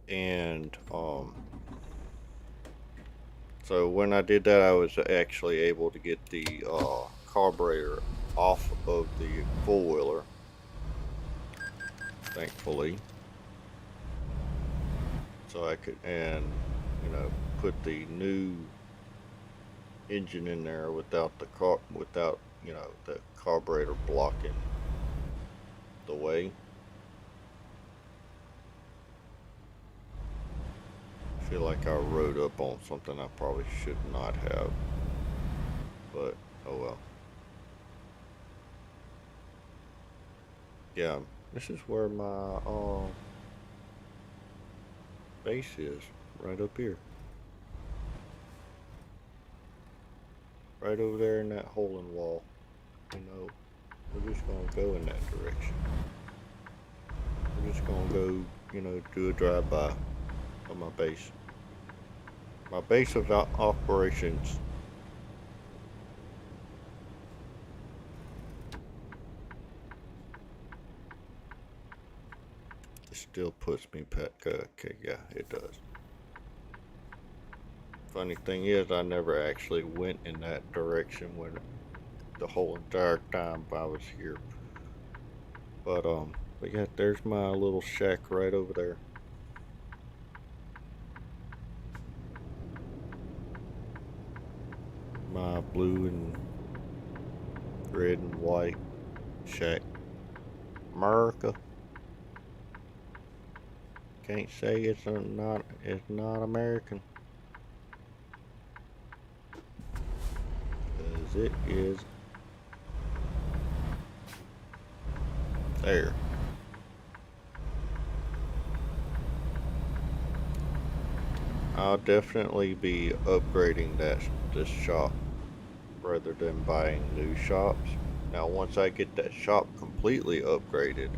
And so when I did that, I was actually able to get the carburetor off of the four-wheeler, thankfully. So I could, and put the new engine in there without the the carburetor blocking the way. I feel like I rode up on something I probably should not have, but oh well. Yeah, this is where my base is, right up here. Right over there in that hole in the wall. We're just gonna go in that direction. We're just gonna go, do a drive-by of my base. My base of operations. It still puts me back. Okay, yeah, it does. Funny thing is, I never actually went in that direction when the whole entire time I was here. But yeah, there's my little shack right over there. My blue and red and white shack. America. Can't say it's not American. Cause it is there. I'll definitely be upgrading this shop rather than buying new shops. Now once I get that shop completely upgraded,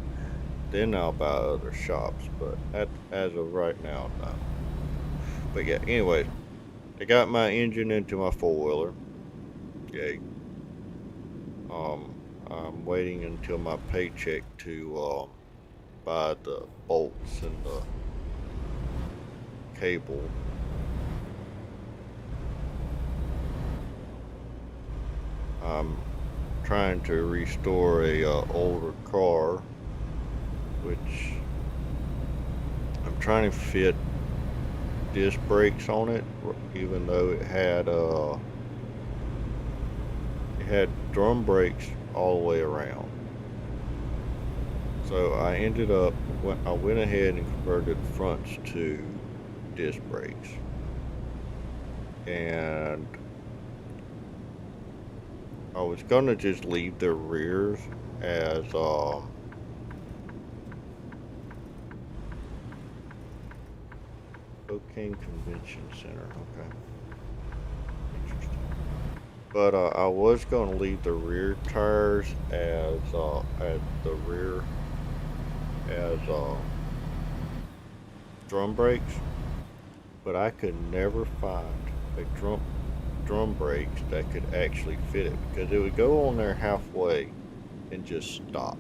then I'll buy other shops, but as of right now, no. But yeah, anyway, I got my engine into my four-wheeler. Yay. I'm waiting until my paycheck to buy the bolts and the cable. I'm trying to restore a older car, which I'm trying to fit disc brakes on it, even though it had drum brakes all the way around. So I went ahead and converted fronts to disc brakes, and I was gonna just leave the rears as Cocaine Convention Center. Okay, interesting. But I was gonna leave the rear tires as the rear as drum brakes, but I could never find a drum brakes that could actually fit it, because it would go on there halfway and just stop.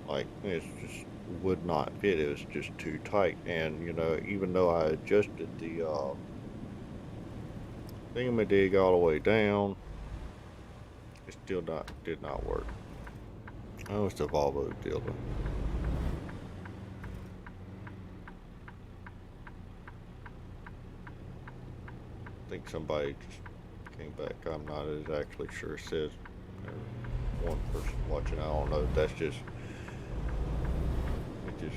Like, it just would not fit. It was just too tight. And even though I adjusted the thingamadig all the way down, it still did not work. Oh, it's the Volvo dealer. I think somebody just came back. I'm not exactly sure. It says one person watching. I don't know. That's just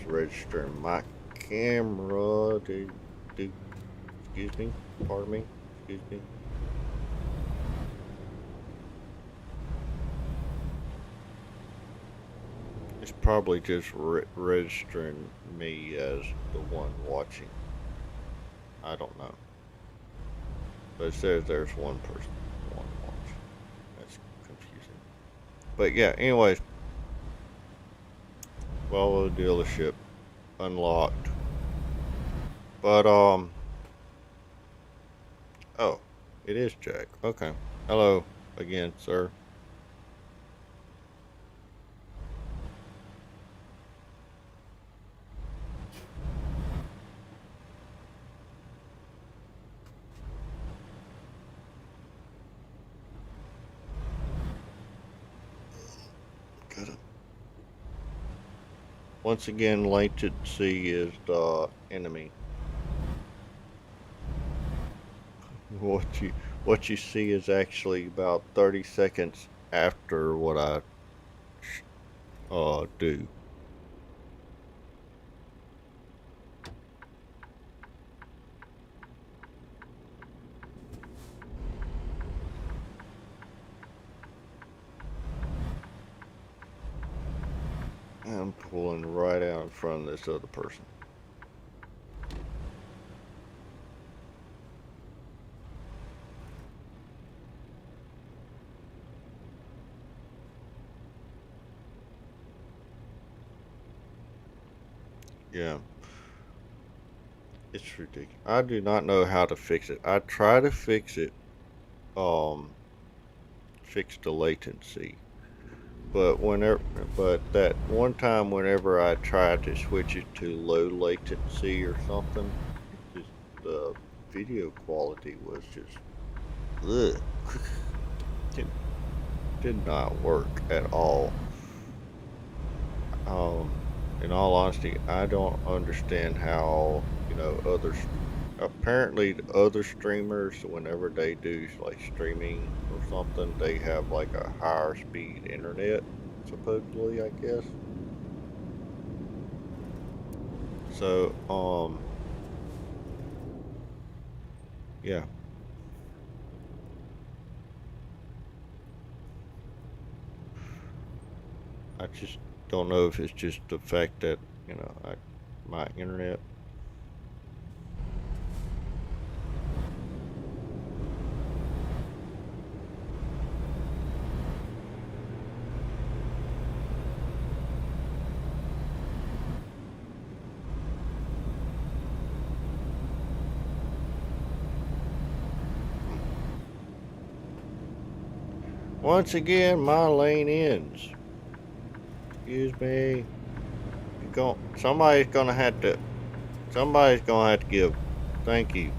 registering my camera. Excuse me. Pardon me. Excuse me. It's probably just registering me as the one watching. I don't know. But it says there's one person, one watch. That's confusing. But yeah, anyways. Volvo dealership. unlocked. But, oh, it is Jack. Okay. Hello again, sir. Gotta. Once again, latency is the enemy. What you what you see is actually about 30 seconds after what I do. I'm pulling right out in front of this other person. Yeah. It's ridiculous. I do not know how to fix it. I try to fix it, um, fix the latency. But that one time whenever I tried to switch it to low latency or something, just the video quality was just, ugh. It did not work at all. Um, in all honesty, I don't understand how, others, apparently the other streamers, whenever they do like streaming or something, they have like a higher speed internet, supposedly, I guess. So, yeah, I just don't know if it's just the fact that, my internet. Once again, my lane ends. Excuse me. Somebody's gonna have to. Somebody's gonna have to give. Thank you.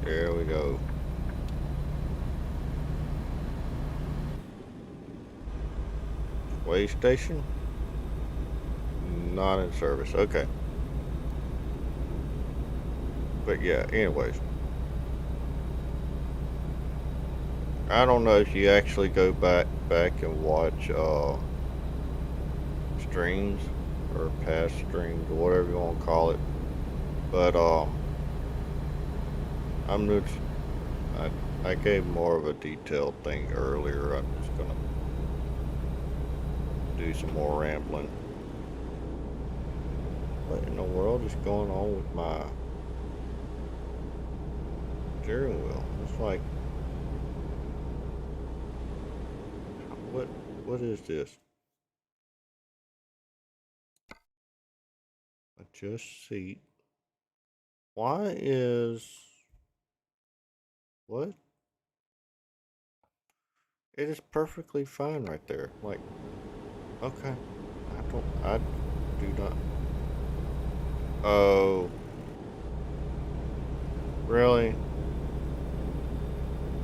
There we go. Way station? Not in service. Okay. But yeah, anyways. I don't know if you actually go back and watch streams or past streams or whatever you want to call it. But I'm just I gave more of a detailed thing earlier. I'm just gonna do some more rambling. What in the world is going on with my steering wheel? It's like, what what is this? Adjust seat. Why is what? It is perfectly fine right there. Like, okay. I do not. Oh, really?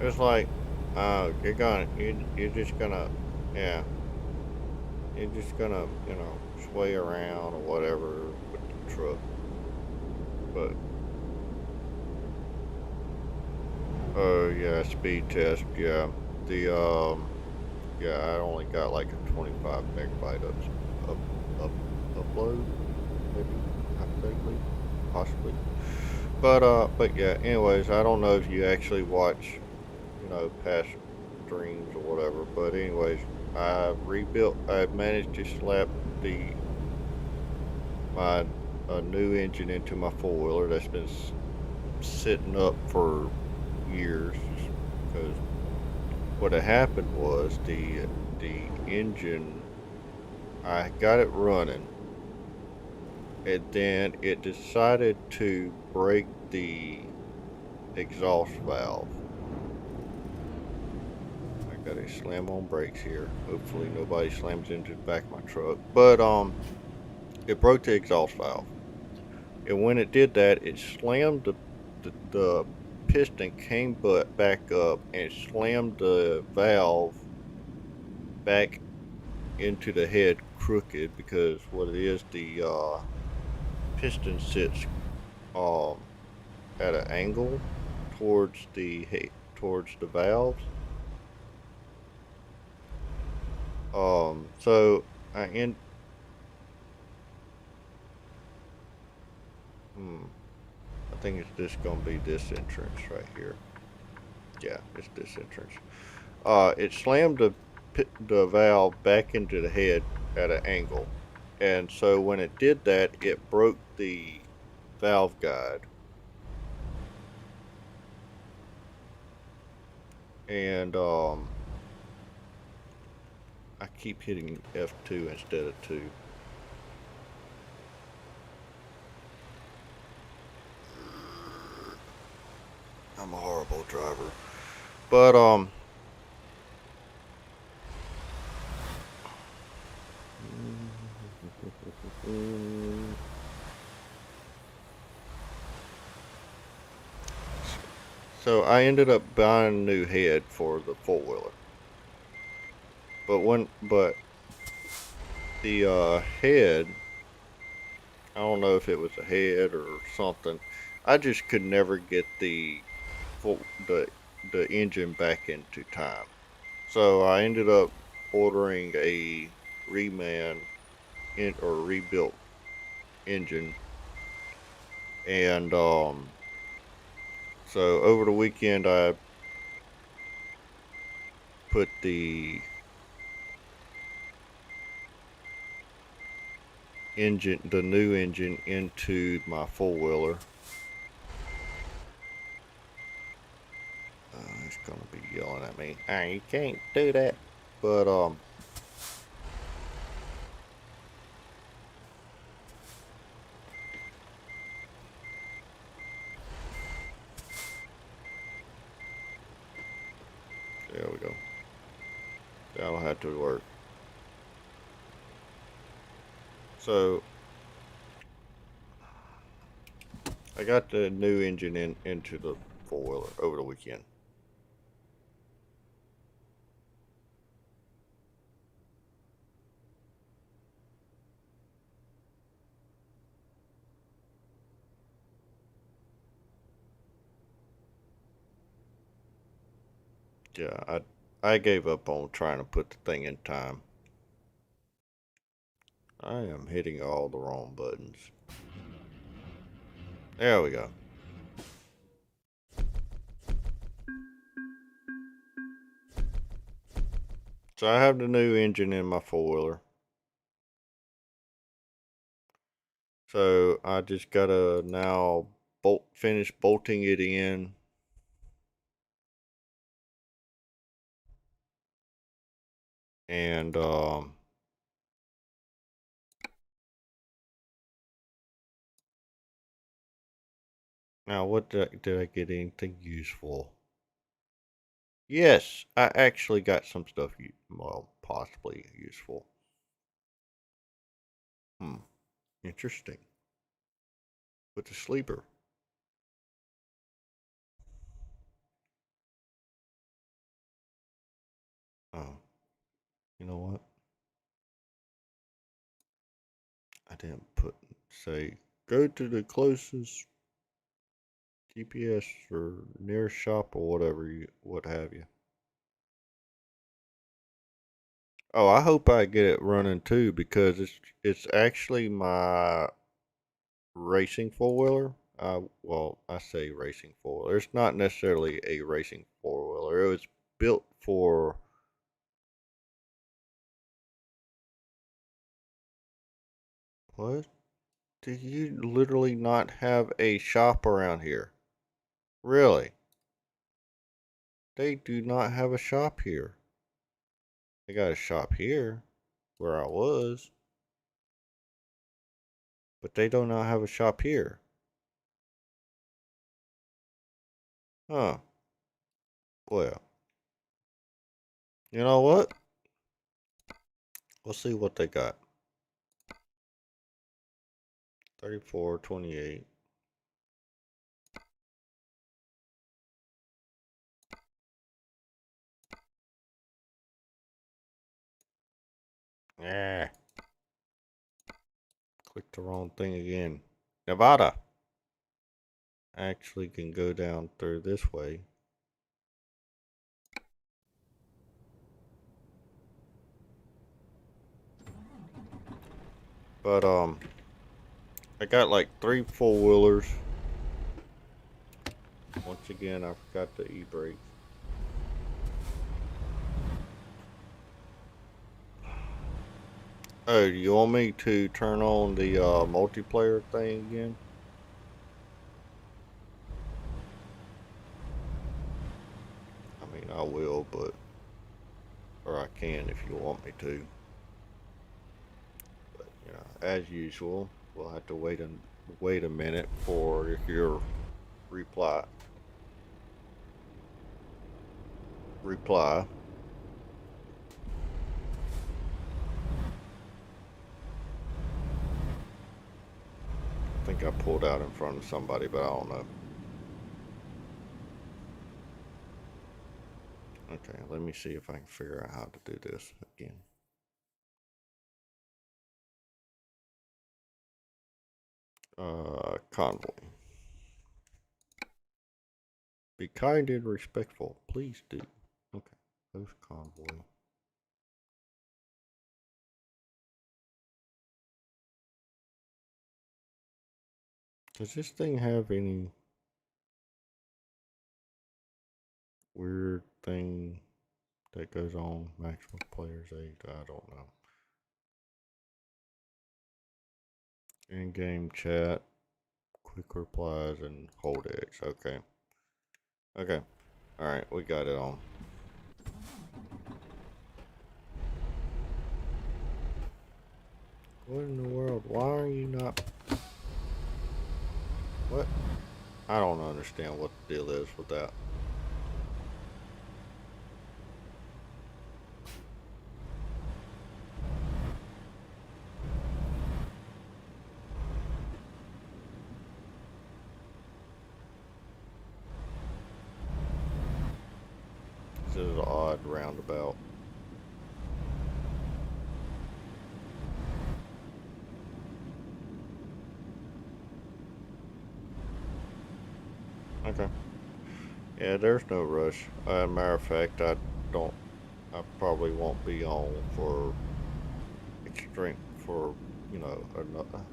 It's like, you're just gonna, yeah, you're just gonna, sway around or whatever with the truck. But, oh yeah, speed test, yeah. The, yeah, I only got like a 25 megabyte up, up, upload, maybe, hypothetically, possibly. But yeah, anyways, I don't know if you actually watch, past streams or whatever. But anyways, I managed to slap the my a new engine into my four wheeler that's been sitting up for years. Because what had happened was the engine, I got it running, and then it decided to break the exhaust valve. I gotta slam on brakes here. Hopefully nobody slams into the back of my truck. But it broke the exhaust valve. And when it did that, it slammed the piston came back up and slammed the valve back into the head crooked, because what it is, the piston sits um at an angle towards the valves. So I end hmm, I think it's just gonna be this entrance right here. Yeah, it's this entrance. It slammed the valve back into the head at an angle, and so when it did that, it broke the valve guide, and I keep hitting F2 instead of 2. I'm a horrible driver, but so I ended up buying a new head for the four wheeler. But the head, I don't know if it was a head or something. I just could never get full, the engine back into time. So I ended up ordering a or rebuilt engine, and so over the weekend I put the new engine into my four wheeler. It's gonna be yelling at me. You can't do that. But there we go. That'll have to work. So I got the new engine into the four wheeler over the weekend. Yeah, I gave up on trying to put the thing in time. I am hitting all the wrong buttons. There we go. So I have the new engine in my four wheeler. So I just gotta now finish bolting it in. And now what did I get anything useful? Yes, I actually got some stuff possibly useful. Interesting. With the sleeper. Oh, you know what? I didn't say go to the closest GPS or near shop or what have you. Oh, I hope I get it running too, because it's actually my racing four wheeler. Well, I say racing four wheeler. It's not necessarily a racing four wheeler. built for. What? Do you literally not have a shop around here? Really? They do not have a shop here. They got a shop here where I was, but they do not have a shop here. Huh. Well, you know what? We'll see what they got. 34, 28. Yeah. Clicked the wrong thing again. Nevada. Actually can go down through this way. But I got like 3 4-wheelers. Once again, I forgot the e-brakes. Oh, do you want me to turn on the multiplayer thing again? I mean, I will, but or I can if you want me to. But you know, as usual, we'll have to wait a minute for your reply. Reply. I think I pulled out in front of somebody, but I don't know. Okay, let me see if I can figure out how to do this again. Convoy. Be kind and respectful. Please do. Okay, host convoy. Does this thing have any weird thing that goes on? Maximum players age? I don't know. In-game chat, quick replies, and hold X. Okay. Okay. Alright, we got it on. What in the world? Why are you not... What? I don't understand what the deal is with that. This is an odd roundabout. Okay. Yeah, there's no rush. Matter of fact, don't. I probably won't be on for extreme for another.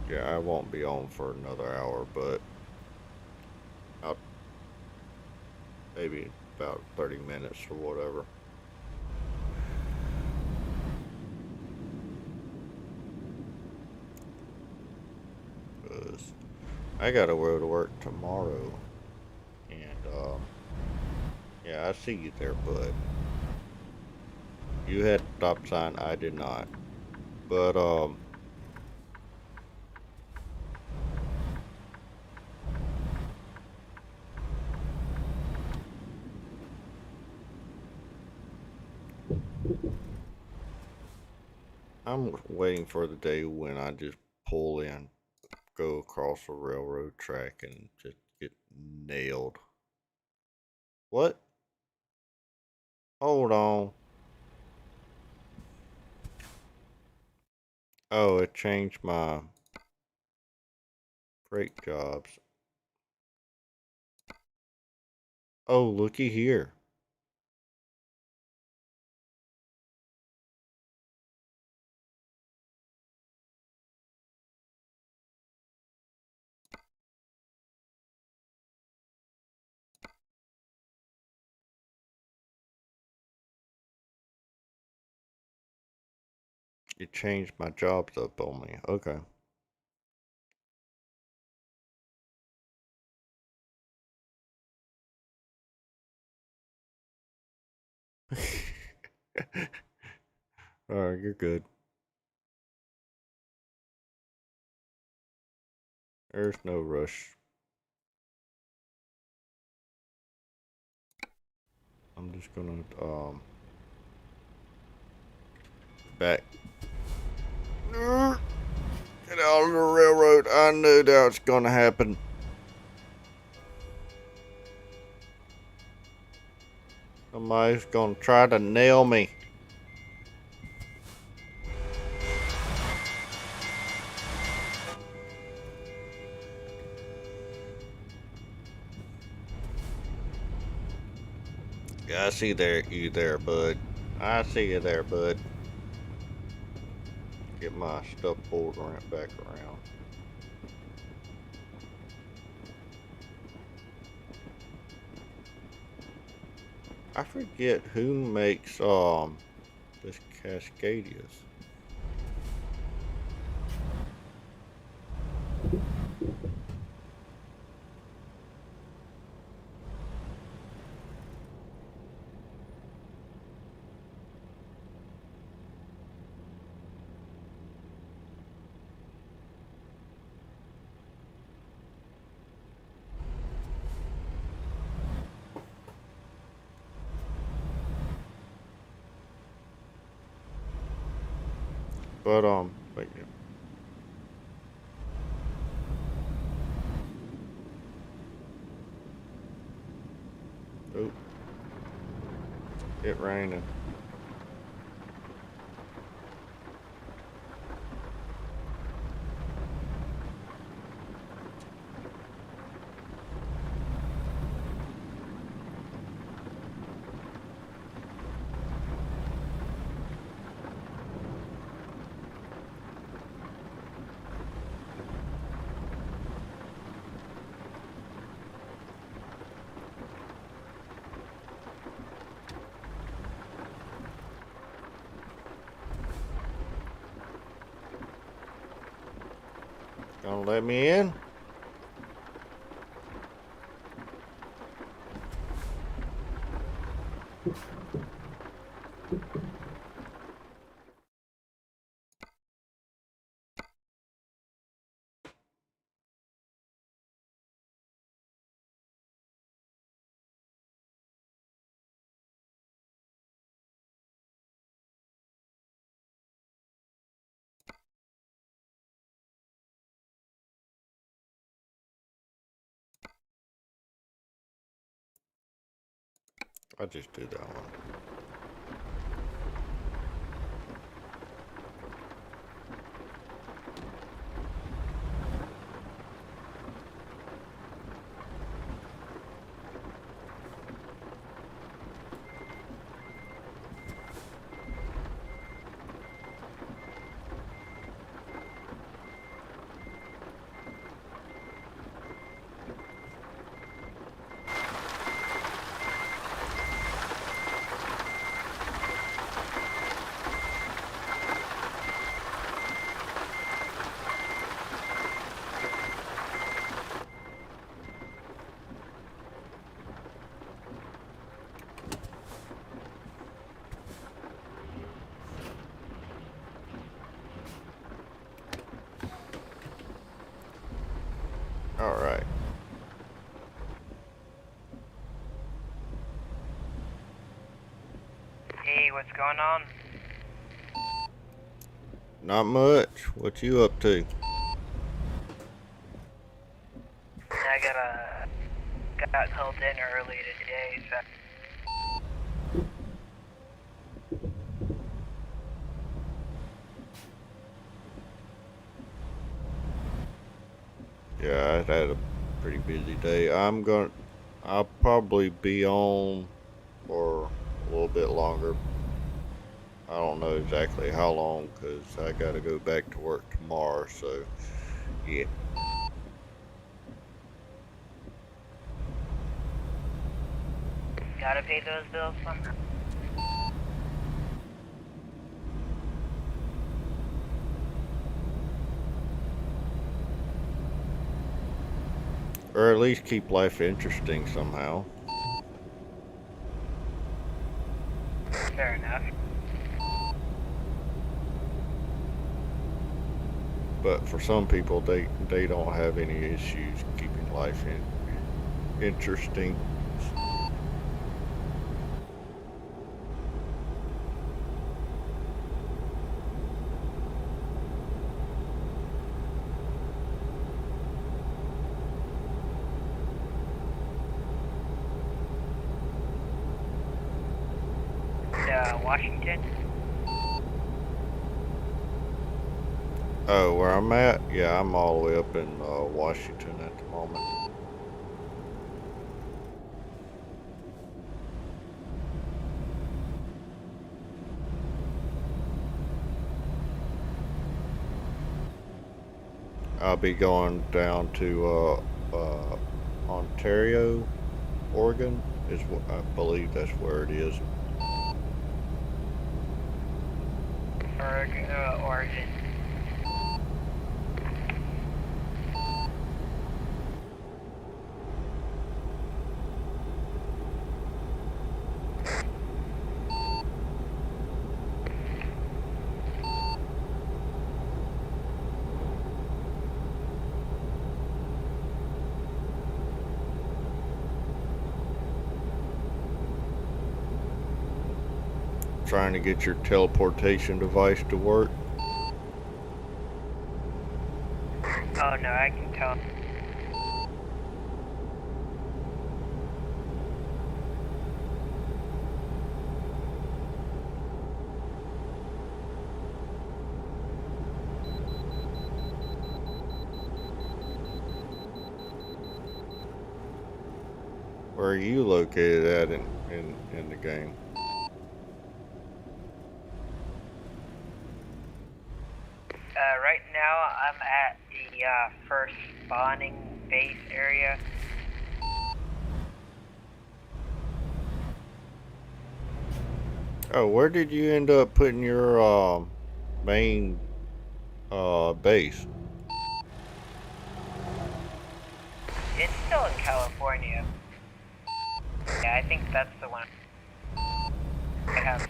Yeah, I won't be on for another hour, but I'll maybe about 30 minutes or whatever. Cause I gotta go to work tomorrow, and yeah, I see you there, bud. You had stop sign, I did not. But I'm waiting for the day when I just pull in, go across a railroad track, and just get nailed. What? Hold on. Oh, it changed my freight jobs. Oh, looky here. You changed my jobs up on me. Okay. Alright, you're good. There's no rush. I'm just gonna back. Get out of the railroad. I knew that was gonna happen. Somebody's gonna try to nail me. I see you there, bud. I see you there, bud. Get my stuff pulled right back around. I forget who makes this Cascadias. But wait. Oh, it raining. Gonna let me in? I just did that one. All right. Hey, what's going on? Not much. What you up to? I got called in early today, so Yeah, I had a pretty busy day. I'll probably be on for a little bit longer. I don't know exactly how long because I gotta go back to work tomorrow. So, yeah. gotta pay those bills somehow. Or at least keep life interesting somehow. Fair enough. But for some people, they don't have any issues keeping life interesting. Washington? Oh, where I'm at? Yeah, I'm all the way up in Washington at the moment. I'll be going down to Ontario, Oregon. I believe that's where it is. Oregon. Trying to get your teleportation device to work. Oh no, I can tell. Where are you located at in the game? Right now I'm at the first spawning base area. Oh, where did you end up putting your main base? It's still in California. Yeah, I think that's the one. I have.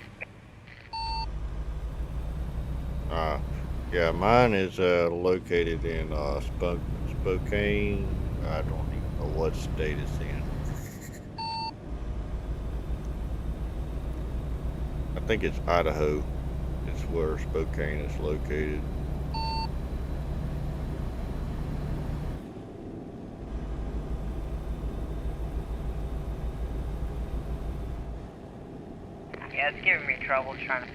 Yeah, mine is located in Spokane. I don't even know what state it's in. I think it's Idaho. It's where Spokane is located. Yeah, it's giving me trouble trying to.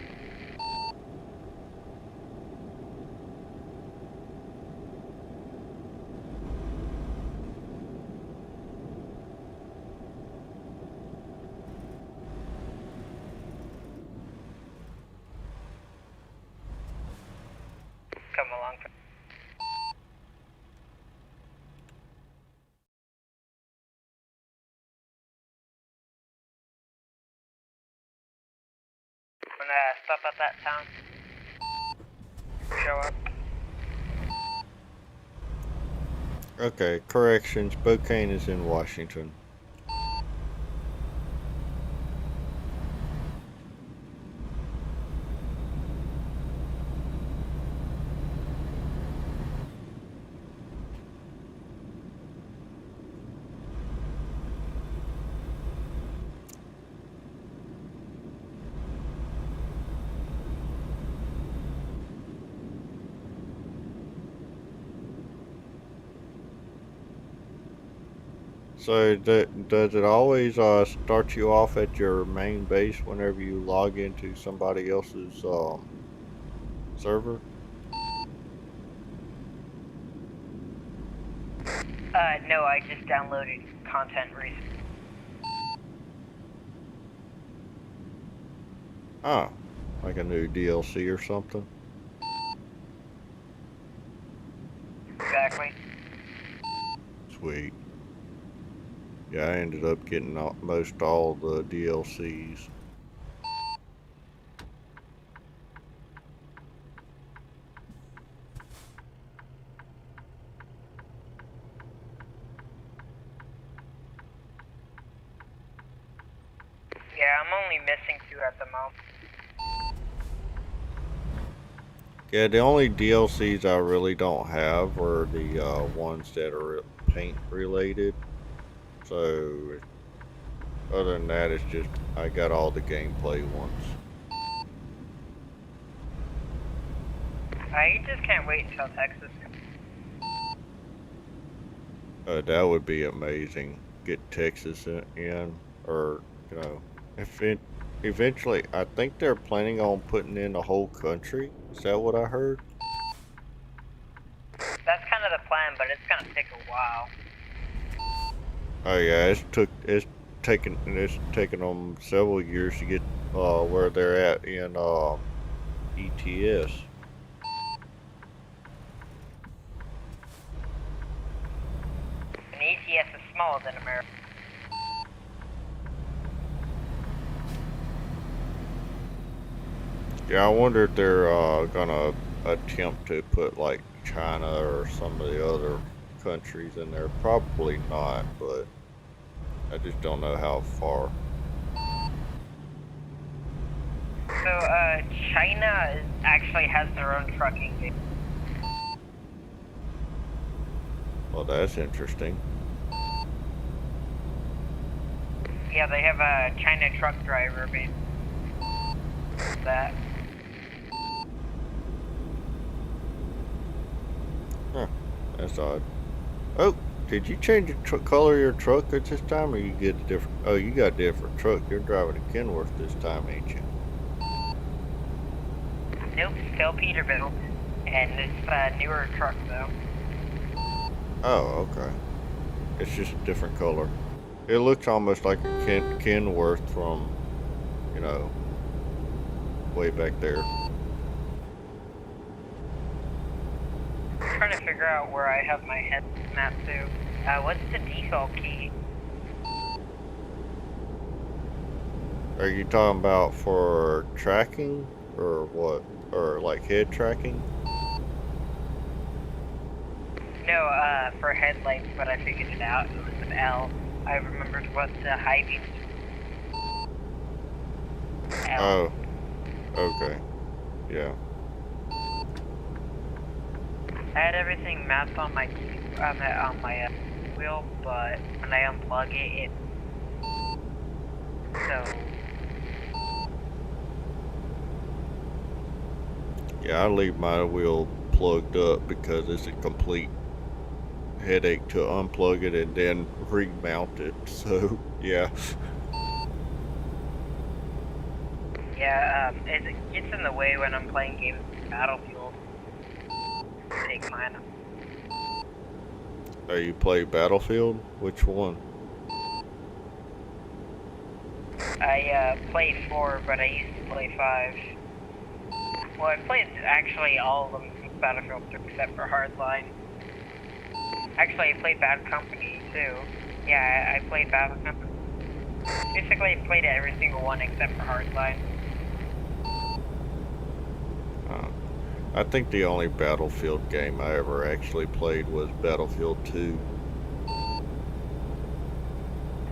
Come along. When I stop at that town, show up. Okay, correction. Spokane is in Washington. So does it always start you off at your main base whenever you log into somebody else's server? No, I just downloaded content recently. Ah, like a new DLC or something? Exactly. Sweet. Yeah, I ended up getting most all the DLCs. Yeah, I'm only missing 2 at the moment. Yeah, the only DLCs I really don't have are the ones that are paint related. So other than that, it's just I got all the gameplay ones. I just can't wait until Texas comes. That would be amazing. Get Texas in, or you know, if it eventually, I think they're planning on putting in the whole country. Is that what I heard? That's kind of the plan, but it's gonna take a while. Oh yeah, it's taken them several years to get where they're at in ETS. And ETS is smaller than America. Yeah, I wonder if they're gonna attempt to put like China or some of the other countries in there. Probably not, but I just don't know how far. So, China actually has their own trucking game. Well, that's interesting. Yeah, they have a China truck driver base. That. Huh, that's odd. Oh, did you change the color of your truck at this time, or you get a different? Oh, you got a different truck. You're driving a Kenworth this time, ain't you? Nope, still Peterbilt. And it's a newer truck, though. Oh, okay. It's just a different color. It looks almost like a Kenworth from, you know, way back there. I'm trying to figure out where I have my head map to. What's the default key? Are you talking about for tracking, or what? Or like head tracking? No, for headlights, but I figured it out. It was an L. I remembered what the high beams. L. Oh, okay. Yeah. I had everything mapped on my wheel, but when I unplug it, so. Yeah, I leave my wheel plugged up because it's a complete headache to unplug it and then remount it. So, yeah. Yeah, it gets in the way when I'm playing games like Battlefield. Take mine. Oh, you play Battlefield? Which one? I played 4, but I used to play 5. Well, I played actually all of them since Battlefield 3 except for Hardline. Actually, I played Bad Company too. Yeah, I played Bad Company. Basically, I played every single one except for Hardline. I think the only Battlefield game I ever actually played was Battlefield 2.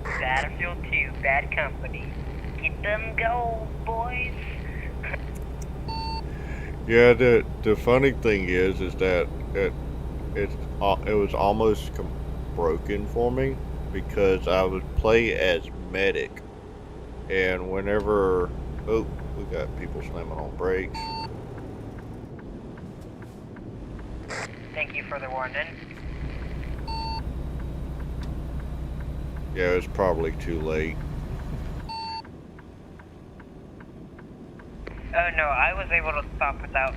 Battlefield 2, Bad Company. Get them gold, boys. Yeah, the funny thing is that it was almost broken for me because I would play as medic, and whenever we got people slamming on brakes. Thank you for the warning. Yeah, it's probably too late. Oh no, I was able to stop without,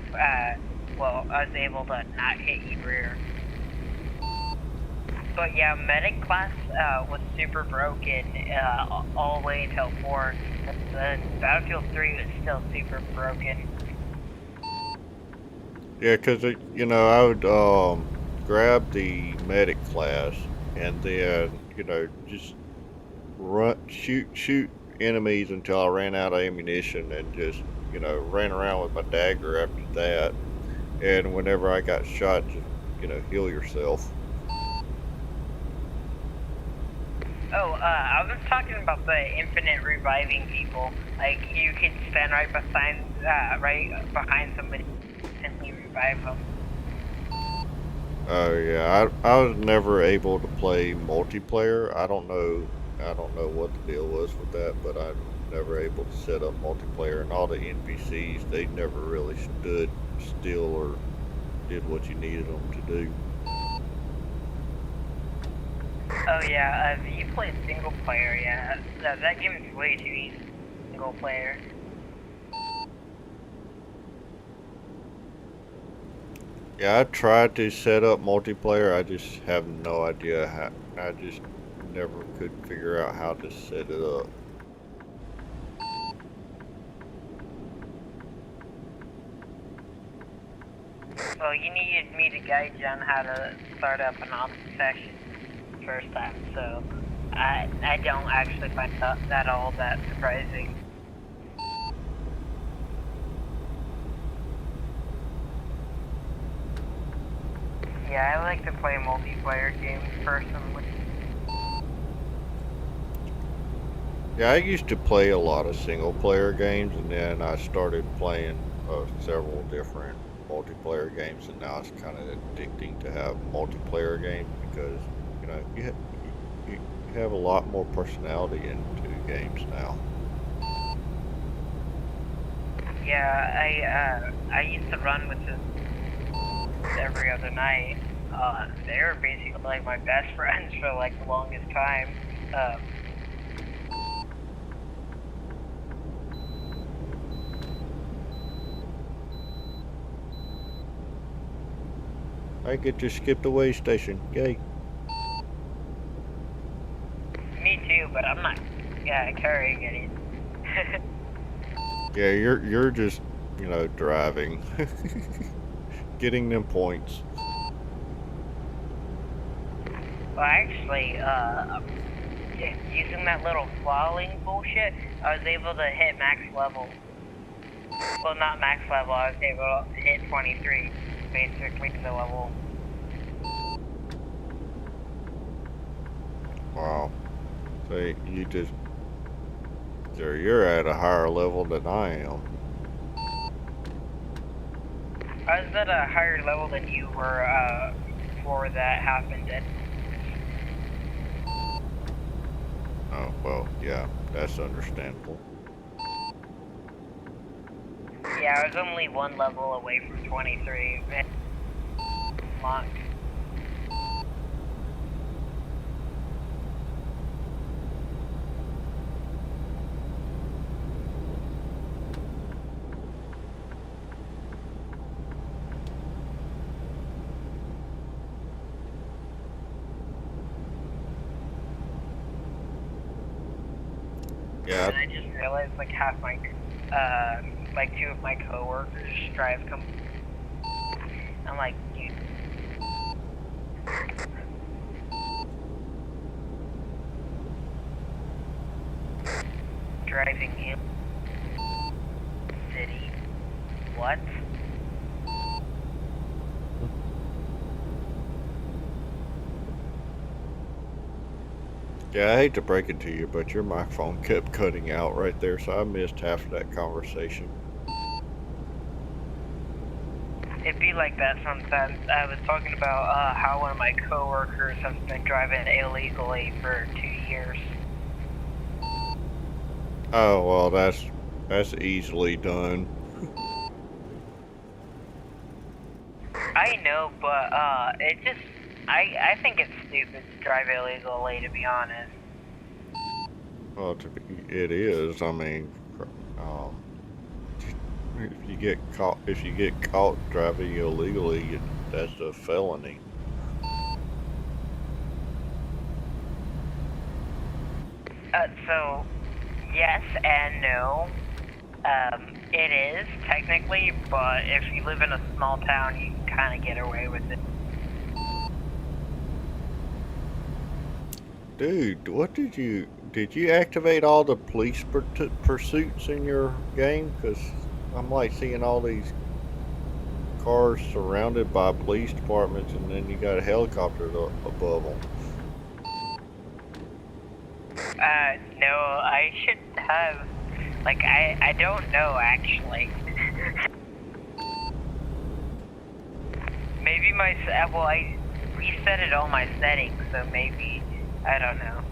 well, I was able to not hit you rear. But yeah, medic class, was super broken, all the way until 4. The Battlefield 3 was still super broken. Yeah, because you know, I would grab the medic class and then just shoot enemies until I ran out of ammunition, and just ran around with my dagger after that. And whenever I got shot, just heal yourself. Oh, I was talking about the infinite reviving people. Like, you could stand right behind somebody and you revive them. Oh yeah, I was never able to play multiplayer. I don't know what the deal was with that, but I never able to set up multiplayer, and all the NPCs, they never really stood still or did what you needed them to do. Oh yeah, if you play single player, yeah, that game is way too easy. Single player. Yeah, I tried to set up multiplayer. I just have no idea how. I just never could figure out how to set it up. Well, you needed me to guide you on how to start up an op section first time, so I don't actually find that all that surprising. Yeah, I like to play multiplayer games personally. Yeah, I used to play a lot of single player games, and then I started playing several different multiplayer games, and now it's kind of addicting to have multiplayer games because you have a lot more personality into games now. Yeah, I used to run with this every other night. They were basically like my best friends for like the longest time. I get to skip the way station. Yay. Me too, but I'm not carrying any. Yeah, you're just driving, getting them points. Well, actually, using that little falling bullshit, I was able to hit max level. Well, not max level, I was able to hit 23, basically the level. Wow. So you're at a higher level than I am. I was at a higher level than you were, before that happened. Oh, well, yeah, that's understandable. Yeah, I was only one level away from 23. Locked. Yeah. And I just realized like half my, like two of my coworkers drive I'm like, dude. Driving in city. What? Yeah, I hate to break it to you, but your microphone kept cutting out right there, so I missed half of that conversation. It'd be like that sometimes. I was talking about how one of my coworkers has been driving illegally for 2 years. Oh, well, that's easily done. I know, but it just I think it's stupid to drive illegally, to be honest. Well, it is. I mean, if you get caught driving illegally, that's a felony. So yes and no. It is technically, but if you live in a small town, you can kind of get away with it. Dude, what did you activate all the police pursuits in your game? Because I'm like seeing all these cars surrounded by police departments, and then you got a helicopter above them. No, I should have. Like, I don't know actually. Maybe well, I resetted all my settings, so maybe, I don't know.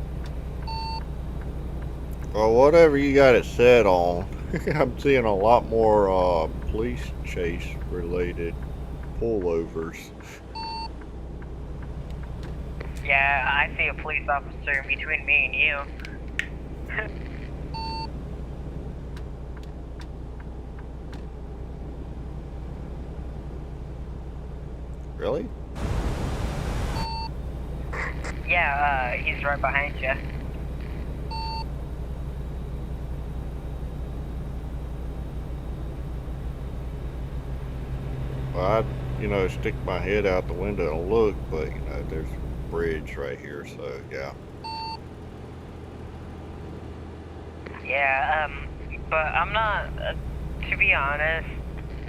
Well, whatever you got it set on, I'm seeing a lot more police chase related pullovers. Yeah, I see a police officer between me and you. Really? Yeah, he's right behind you. Well, I'd stick my head out the window and look, but there's a bridge right here, so yeah. Yeah, but I'm not, to be honest,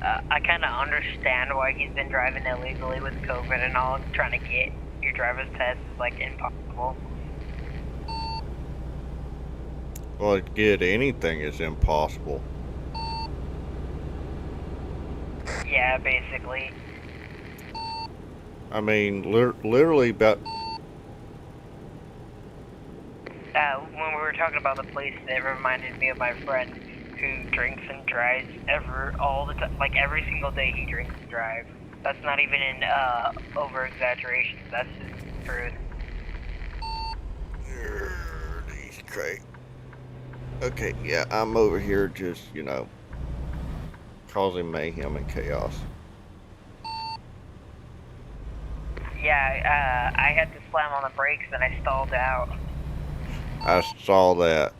I kind of understand why he's been driving illegally with COVID and all. Trying to get your driver's test is like impossible. Well, to get anything is impossible. Yeah, basically. I mean, literally about. When we were talking about the police, it reminded me of my friend who drinks and drives all the time. Like every single day, he drinks and drives. That's not even in over exaggeration. That's just the truth. These Craig. Okay, yeah, I'm over here just causing mayhem and chaos. Yeah, I had to slam on the brakes and I stalled out. I saw that.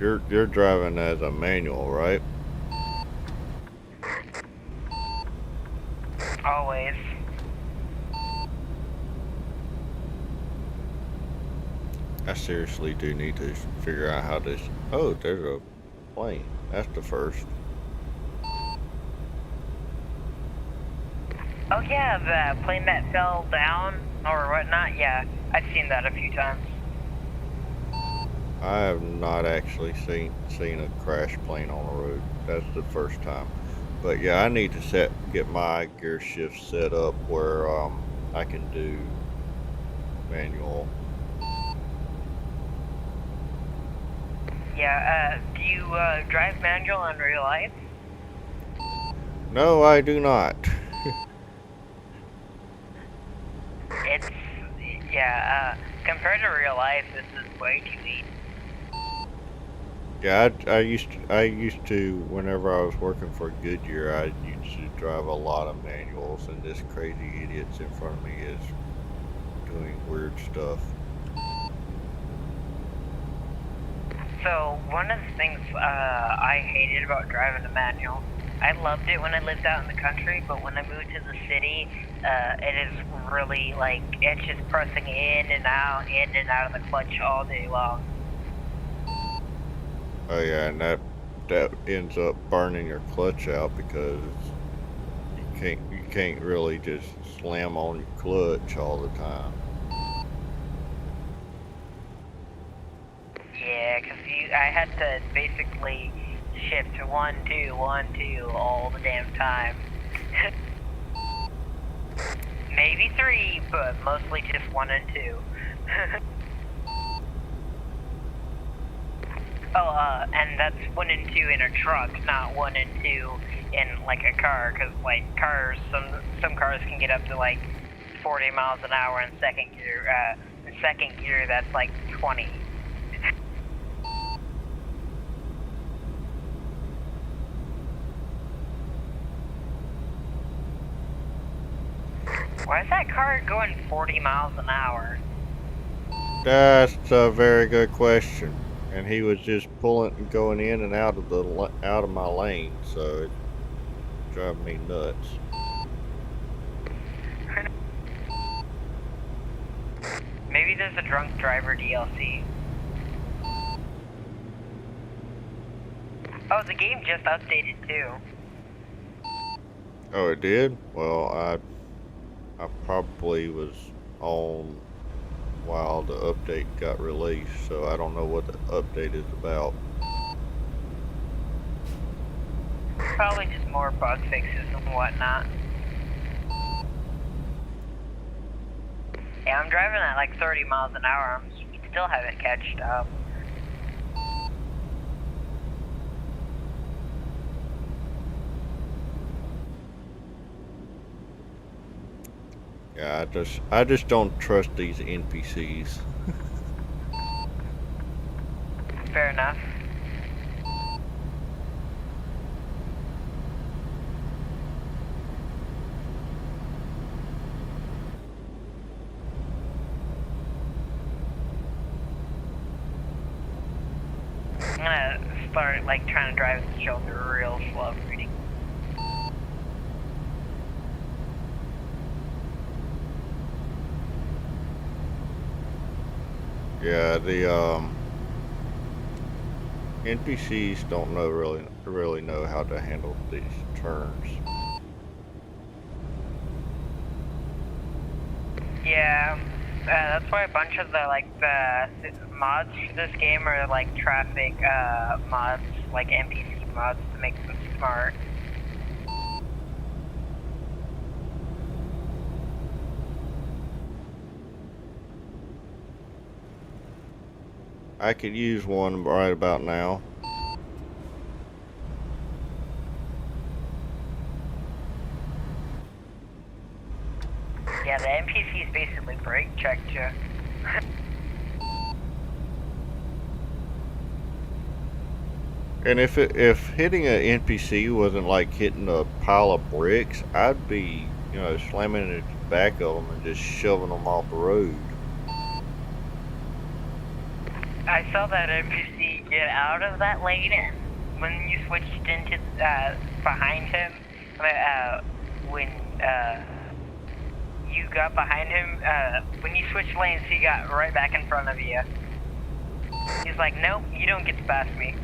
You're driving as a manual, right? Always. I seriously do need to figure out how this. Oh, there's a plane. That's the first. Oh yeah, the plane that fell down or whatnot. Yeah, I've seen that a few times. I have not actually seen a crash plane on the road. That's the first time. But yeah, I need to get my gear shift set up where I can do manual. Yeah, do you drive manual in real life? No, I do not. It's, yeah, compared to real life, this is way too easy. Yeah, I used to whenever I was working for Goodyear, I used to drive a lot of manuals, and this crazy idiot's in front of me is doing weird stuff. So, one of the things I hated about driving a manual, I loved it when I lived out in the country, but when I moved to the city, it is really like, it's just pressing in and out of the clutch all day long. Oh yeah, and that ends up burning your clutch out because you can't really just slam on your clutch all the time. Yeah, because I had to basically shift to 1, 2, 1, 2 all the damn time. Maybe 3, but mostly just 1 and 2. Oh, and that's 1 and 2 in a truck, not 1 and 2 in like a car, because like cars, some cars can get up to like 40 miles an hour in second gear. In second gear, that's like 20. Why is that car going 40 miles an hour? That's a very good question. And he was just going in and out of my lane, so it's driving me nuts. Maybe there's a drunk driver DLC. Oh, the game just updated too. Oh, it did? Well, I probably was on while the update got released, so I don't know what the update is about. Probably just more bug fixes and whatnot. Yeah, I'm driving at like 30 miles an hour. I still haven't catched up. Yeah, I just don't trust these NPCs. Fair enough. I'm gonna start like trying to drive the shoulder real slow reading. Yeah, the NPCs don't really know how to handle these turns. Yeah, that's why a bunch of the mods for this game are like traffic mods, like NPC mods to make them smart. I could use one right about now. Yeah, the NPCs basically brake checked you. And if hitting an NPC wasn't like hitting a pile of bricks, I'd be, slamming into the back of them and just shoving them off the road. I saw that NPC get out of that lane when you switched into behind him. When you got behind him, when you switched lanes, he got right back in front of you. He's like, nope, you don't get to pass me.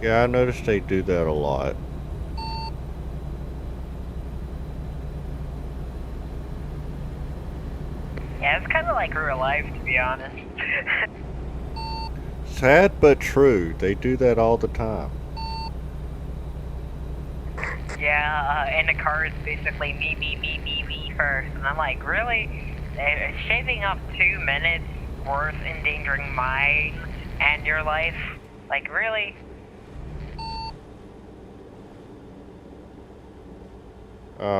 Yeah, I noticed they do that a lot. Yeah, it's kind of like real life, to be honest. Sad but true. They do that all the time. Yeah, and the car is basically me first. And I'm like, really? Shaving off 2 minutes worth endangering mine and your life? Like, really?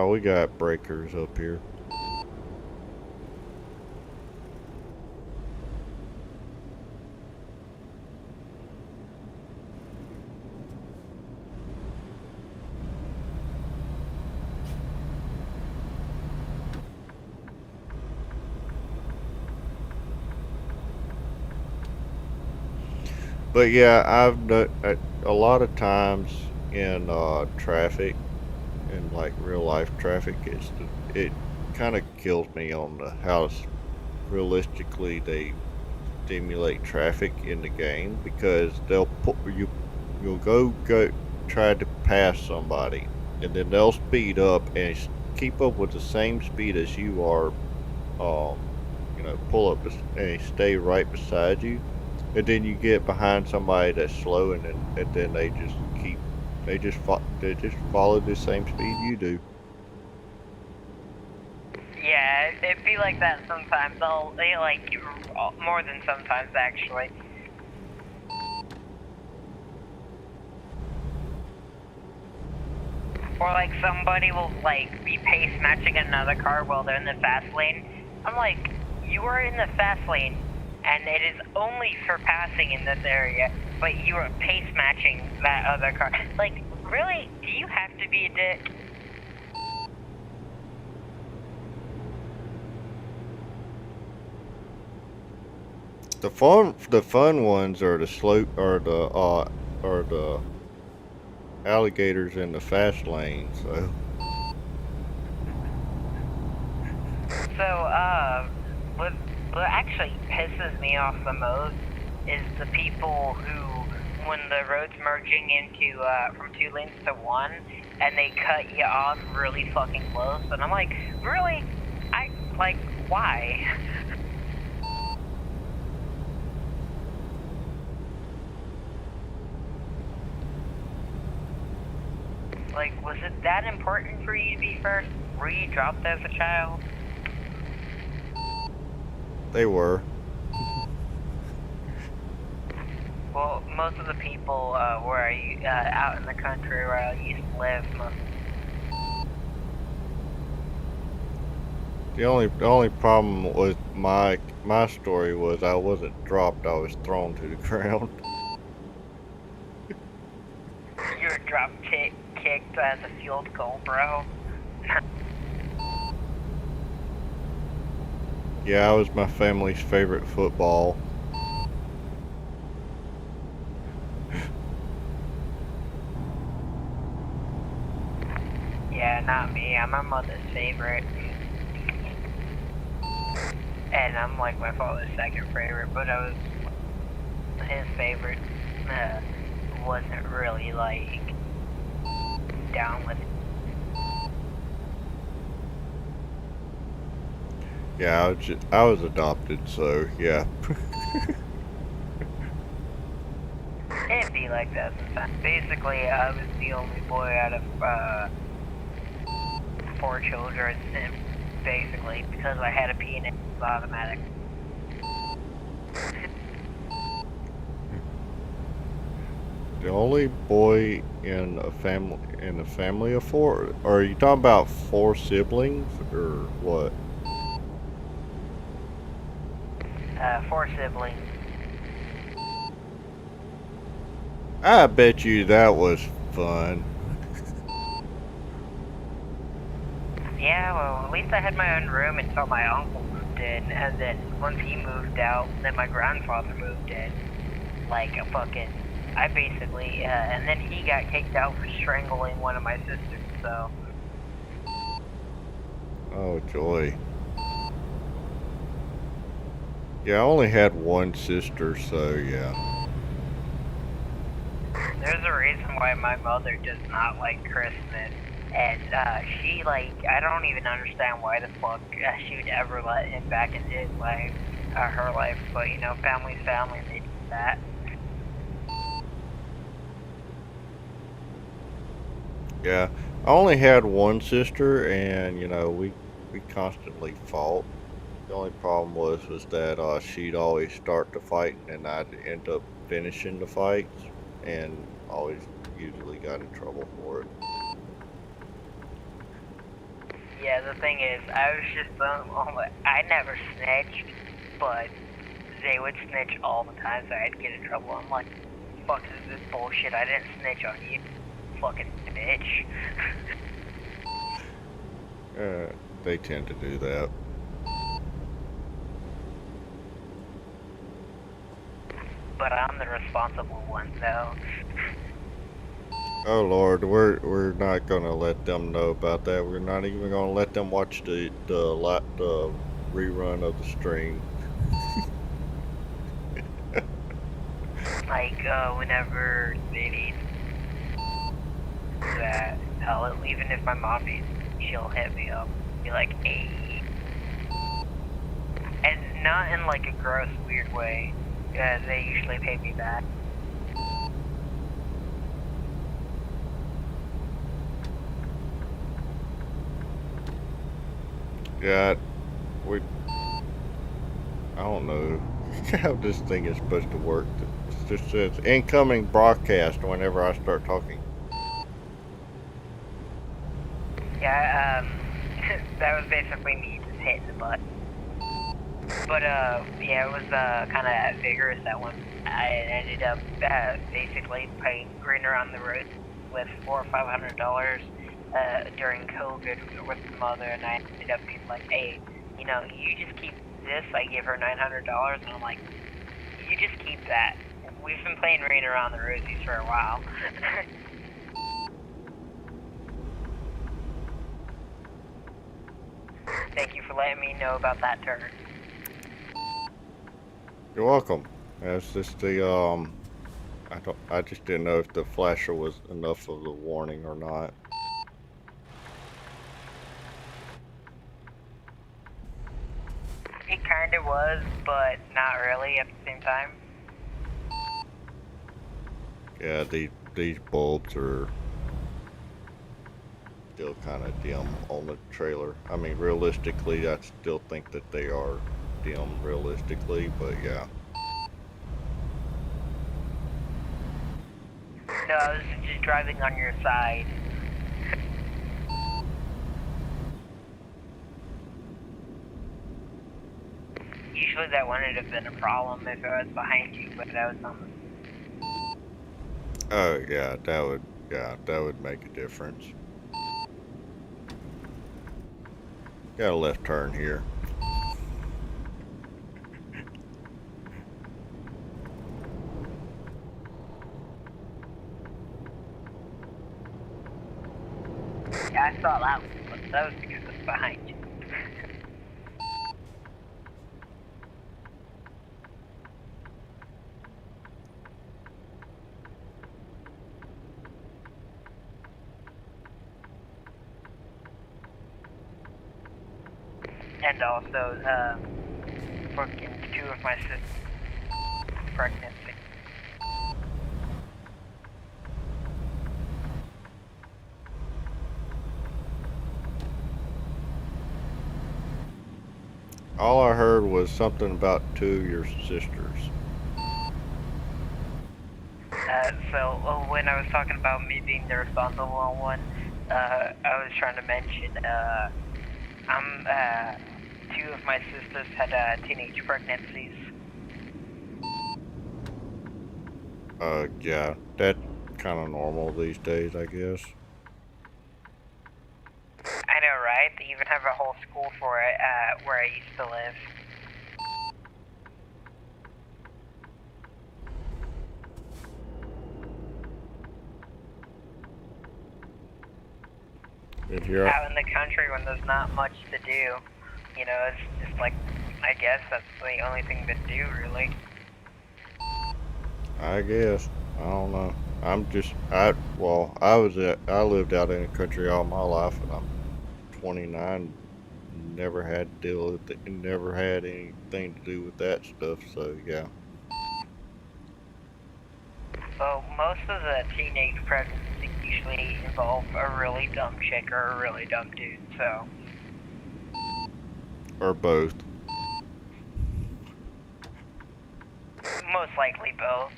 We got breakers up here. But yeah, a lot of times in traffic, in like real life traffic, it kind of kills me on how realistically they stimulate traffic in the game, because you'll go try to pass somebody, and then they'll speed up and keep up with the same speed as you are. Pull up and stay right beside you, and then you get behind somebody that's slow, and then they just follow the same speed you do. Yeah, it'd be like that sometimes. They like you more than sometimes, actually. Or like somebody will like be pace matching another car while they're in the fast lane. I'm like, you are in the fast lane, and it is only for passing in this area, but you are pace matching that other car. Like, really? Do you have to be a dick? The fun ones are the alligators in the fast lane. So What actually pisses me off the most is the people who when the road's merging into from 2 lanes to 1, and they cut you off really fucking close, and I'm like, really? Why? Like, was it that important for you to be first? Were you dropped as a child? They were. Well, most of the people where I out in the country where I used to live, The only problem with my story was I wasn't dropped, I was thrown to the ground. you were kicked as a field goal, bro. Yeah, I was my family's favorite football. Yeah, not me. I'm my mother's favorite. And I'm like my father's second favorite, but I was his favorite. Wasn't really like down with it. Yeah, I was adopted, so yeah. It'd be like that sometimes. Basically, I was the only boy out of 4 children, and basically, because I had a penis, it was automatic. The only boy in a family of 4. Are you talking about 4 siblings or what? 4 siblings. I bet you that was fun. Yeah, well, at least I had my own room until my uncle moved in, and then once he moved out, then my grandfather moved in. Like a fucking, I basically, and then he got kicked out for strangling one of my sisters, so. Oh, joy. Yeah, I only had one sister, so yeah. There's a reason why my mother does not like Christmas. And she, like, I don't even understand why the fuck she would ever let him back into his life, her life. But, you know, family's family, and they do that. Yeah, I only had one sister, and you know we constantly fought. The only problem was that she'd always start the fight, and I'd end up finishing the fights, and always usually got in trouble for it. Yeah, the thing is, I was just, I never snitched, but they would snitch all the time, so I'd get in trouble. I'm like, fuck is this bullshit? I didn't snitch on you, fucking bitch. They tend to do that. But I'm the responsible one, though. Oh Lord, we're not gonna let them know about that. We're not even gonna let them watch the rerun of the stream. Like, whenever they need that, even if my mom needs, she'll hit me up, be like, hey. And not in like a gross, weird way. They usually pay me back. Yeah, I don't know how this thing is supposed to work. It just says incoming broadcast whenever I start talking. Yeah, that was basically me just hitting the button. But, yeah, it was, kind of vigorous, that one. I ended up, basically paying greener on the road with $400 or $500, during COVID with my mother, and I ended up being like, hey, you know, you just keep this. I gave her $900, and I'm like, you just keep that. We've been playing Rain Around the Rosies for a while. Thank you for letting me know about that turn. You're welcome. That's just the I just didn't know if the flasher was enough of the warning or not. It kind of was, but not really at the same time. Yeah, these bulbs are still kind of dim on the trailer. I mean, realistically, I still think that they are dim realistically, but yeah. No, I was just driving on your side. Usually that wouldn't have been a problem if I was behind you, but I was on the... Oh yeah, that would make a difference. Got a left turn here. Yeah, I saw that one, but that was because it was behind you. And also, fucking 2 of my sisters' pregnancy. All I heard was something about 2 of your sisters. So when I was talking about me being the responsible one, I was trying to mention, I'm, 2 of my sisters had, teenage pregnancies. Yeah, that's kind of normal these days, I guess. I know, right? They even have a whole school for it, where I used to live. Did you? Out in the country when there's not much to do, you know, it's just like, I guess that's the only thing to do, really. I guess. I don't know. I lived out in the country all my life, and I'm 29. Never had to deal with it. Never had anything to do with that stuff. So yeah. So most of the teenage pregnancies usually involve a really dumb chick or a really dumb dude, so. Or both. Most likely both.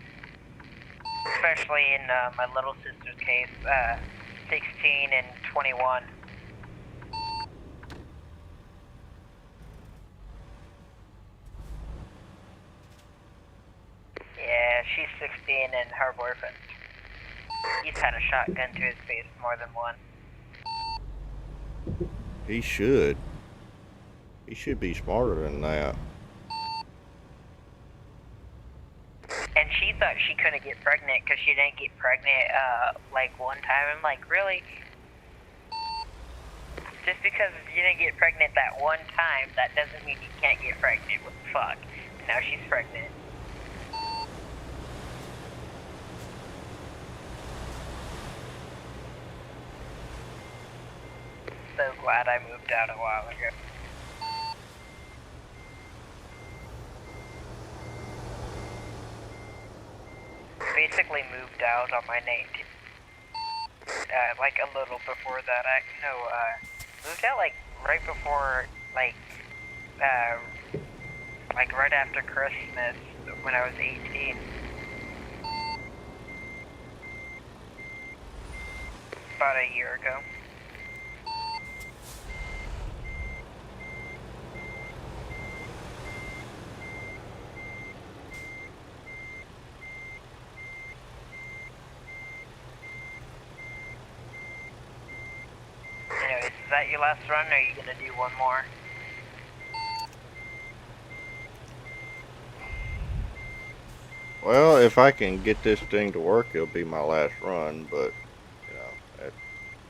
Especially in my little sister's case, 16 and 21. Yeah, she's 16 and her boyfriend, he's had a shotgun to his face more than one. He should. He should be smarter than that. And she thought she couldn't get pregnant because she didn't get pregnant, like one time. I'm like, really? Just because you didn't get pregnant that one time, that doesn't mean you can't get pregnant. What the fuck? And now she's pregnant. So glad I moved out a while ago. Basically moved out on my 19th. Like a little before that. Moved out like right before, like right after Christmas when I was 18. About a year ago. Anyways, is that your last run, or are you gonna do one more? Well, if I can get this thing to work, it'll be my last run. But you know, it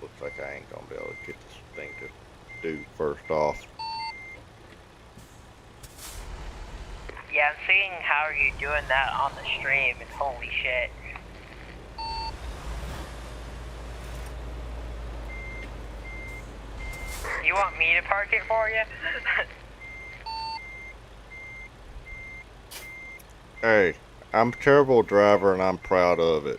looks like I ain't gonna be able to get this thing to do first off. Yeah, I'm seeing how you're doing that on the stream, and holy shit. you want me to park it for you? Hey, I'm a terrible driver and I'm proud of it.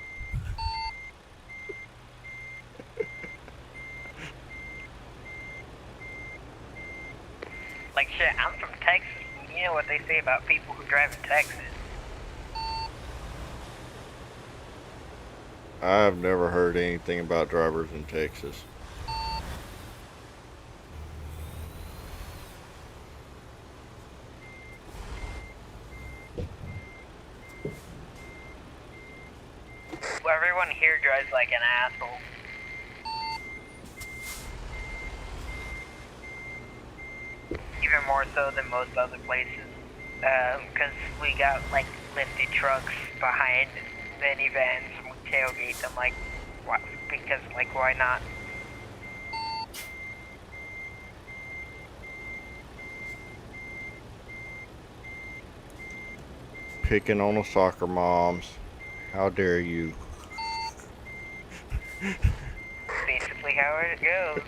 Like shit, I'm from Texas. You know what they say about people who drive in Texas. I've never heard anything about drivers in Texas. Well, everyone here drives like an asshole. Even more so than most other places. Because we got like lifted trucks behind minivans and we tailgate them like, because like why not? Picking on the soccer moms. How dare you? Basically how it goes.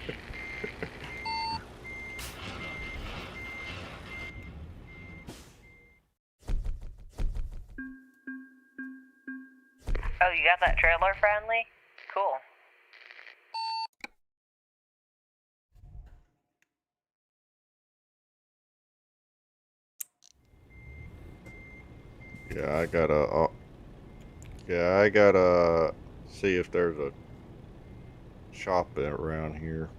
Oh, you got that trailer friendly? Cool. Yeah, I gotta see if there's a shop around here.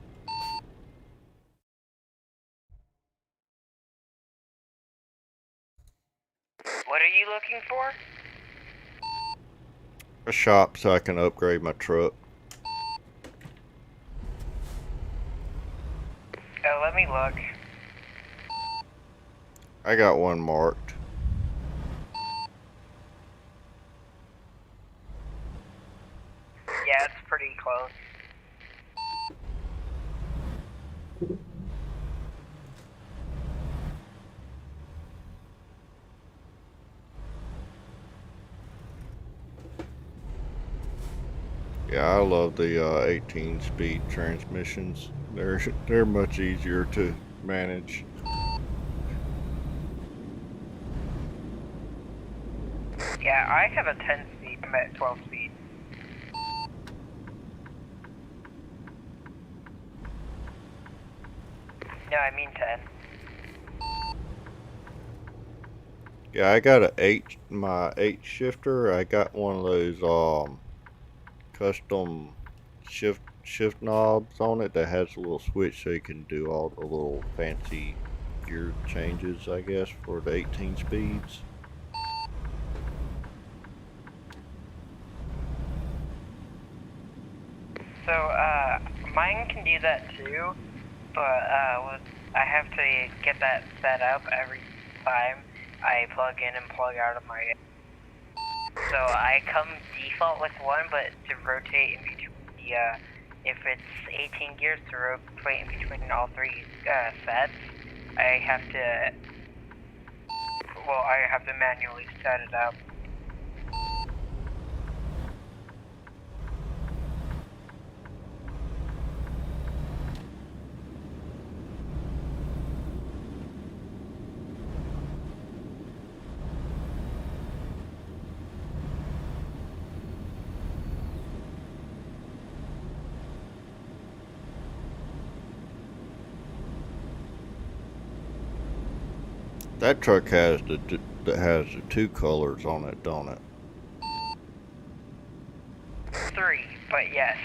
What are you looking for? A shop so I can upgrade my truck. Oh, let me look. I got one marked. Yeah, it's pretty close. Yeah, I love the 18-speed transmissions. They're much easier to manage. Yeah, I have a 10 speed. I'm at 12 speed. No, I mean 10. Yeah, I got my 8 shifter. I got one of those custom shift knobs on it that has a little switch so you can do all the little fancy gear changes, I guess, for the 18 speeds. So, mine can do that too, but, I have to get that set up every time I plug in and plug out of my... So I come default with one, but to rotate in between the, if it's 18 gears, to rotate in between all three, sets, I have to, well, I have to manually set it up. That truck has the 2 colors on it, don't it? 3, but yes.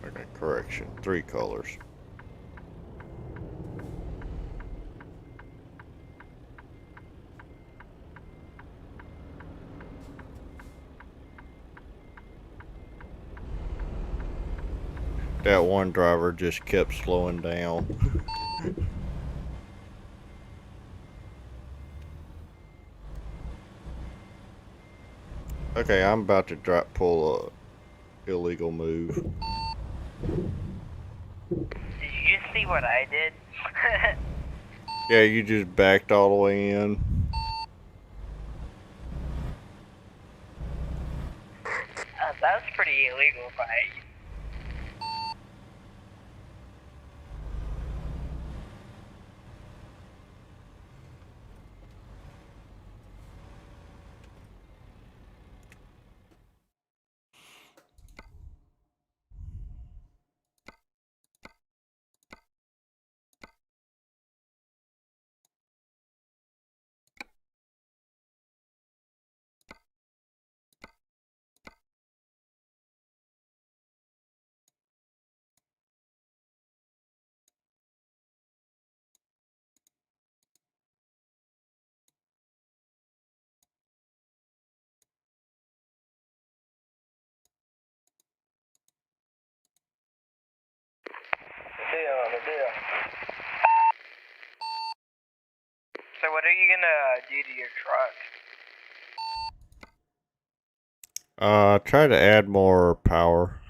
Okay, correction. 3 colors. That one driver just kept slowing down. Okay, I'm about to pull a illegal move. Did you just see what I did? Yeah, you just backed all the way in. That was pretty illegal, but So what are you gonna do to your truck? Try to add more power.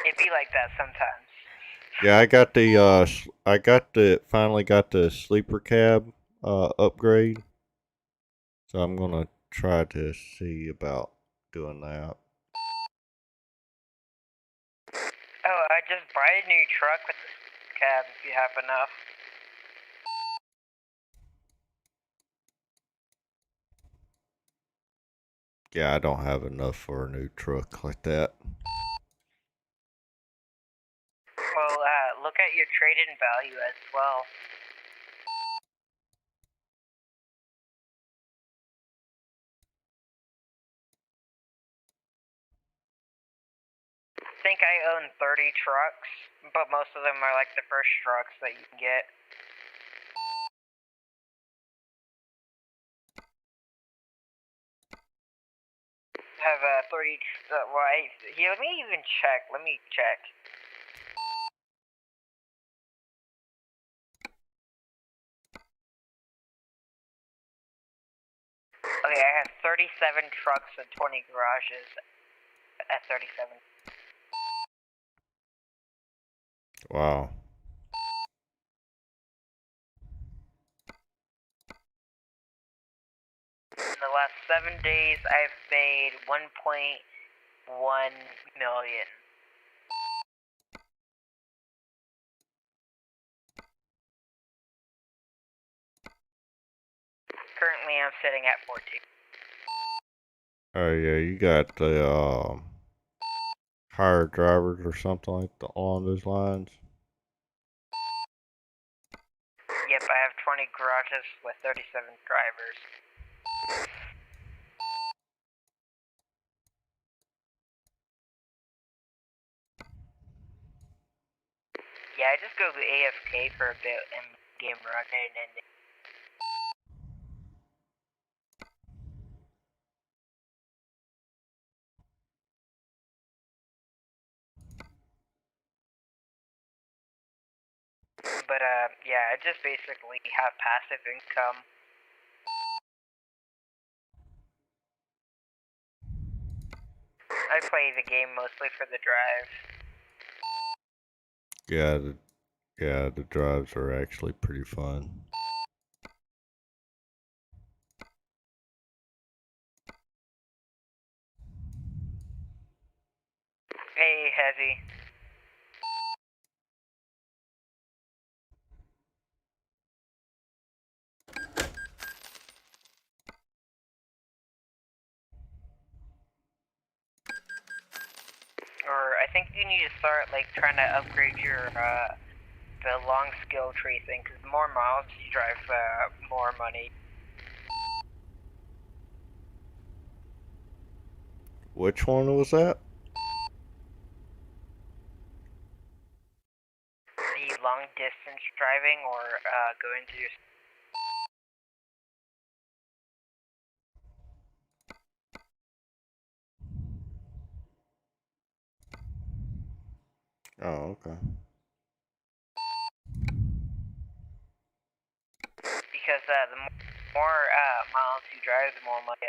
It be like that sometimes. Yeah, finally got the sleeper cab upgrade. So I'm gonna try to see about doing that. Oh, I just buy a new truck with the cab if you have enough. Yeah, I don't have enough for a new truck like that. Well, look at your trade-in value as well. I think I own 30 trucks, but most of them are like the first trucks that you can get. Have 30. Here, let me check. Okay, I have 37 trucks and 20 garages at 37. Wow. In the last 7 days, I've made 1.1 million. Currently, I'm sitting at 14. Oh yeah, you got the hired drivers or something like along those lines. Yep, I have 20 garages with 37 drivers. Yeah, I just go to AFK for a bit and game run and ending. But yeah, I just basically have passive income. I play the game mostly for the drive. Yeah, the drives are actually pretty fun. Hey, Heavy. Or I think you need to start like trying to upgrade your the long skill tree thing, because the more miles you drive, more money. Which one was that? The long distance driving or going to your. Oh, okay. Because the more miles you drive, the more money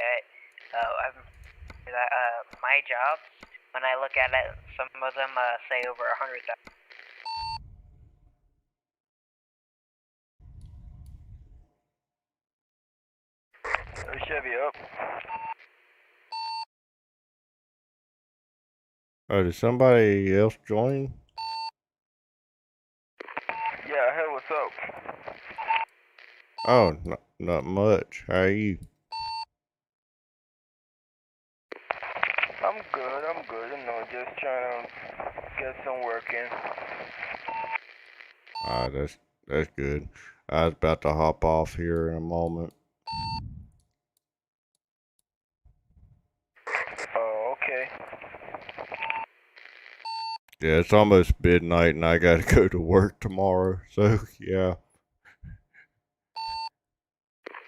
my jobs, when I look at it, some of them say over 100,000. Chevy up. Oh, did somebody else join? Yeah, hey, what's up? Oh, not much. How are you? I'm good, you know, just trying to get some work in. That's good. I was about to hop off here in a moment. Oh, okay. Yeah, it's almost midnight and I gotta go to work tomorrow. So yeah.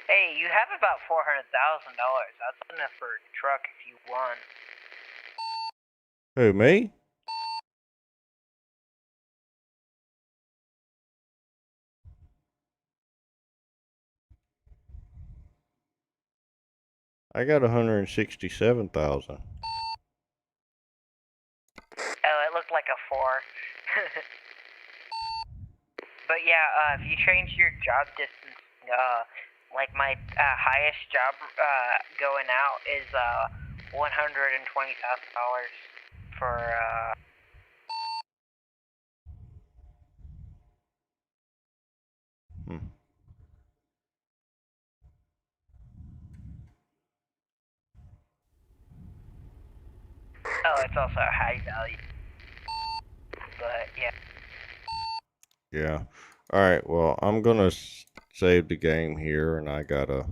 Hey, you have about $400,000. That's enough for a truck if you want. Who, me? I got 167,000. Oh, it looked like a 4. But yeah, if you change your job distance, like my highest job going out is $120,000 for Hmm. oh, it's also a high value. But yeah. Yeah. Alright, well, I'm gonna save the game here and I gotta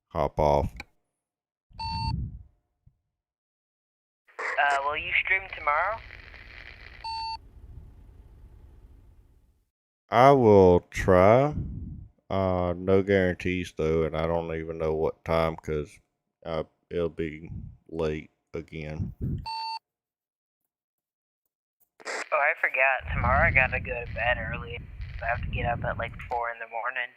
hop off. Will you stream tomorrow? I will try. No guarantees though, and I don't even know what time because it'll be late again. Oh, I forgot. Tomorrow I gotta go to bed early. I have to get up at like 4 in the morning.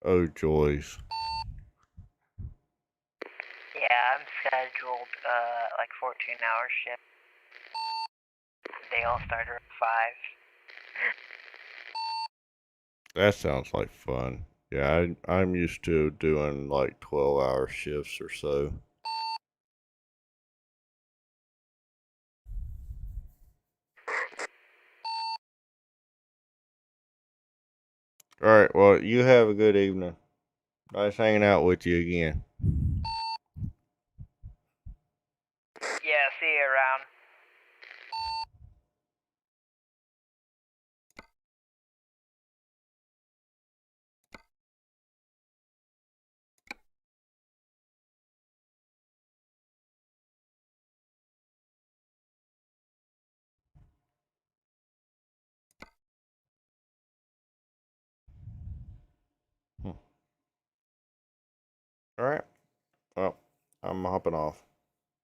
Oh, joys. Yeah, I'm scheduled like 14-hour shift. They all start at 5. That sounds like fun. Yeah, I'm used to doing like 12-hour shifts or so. Alright, well, you have a good evening. Nice hanging out with you again. Yeah, see you around. Alright, well, I'm hopping off.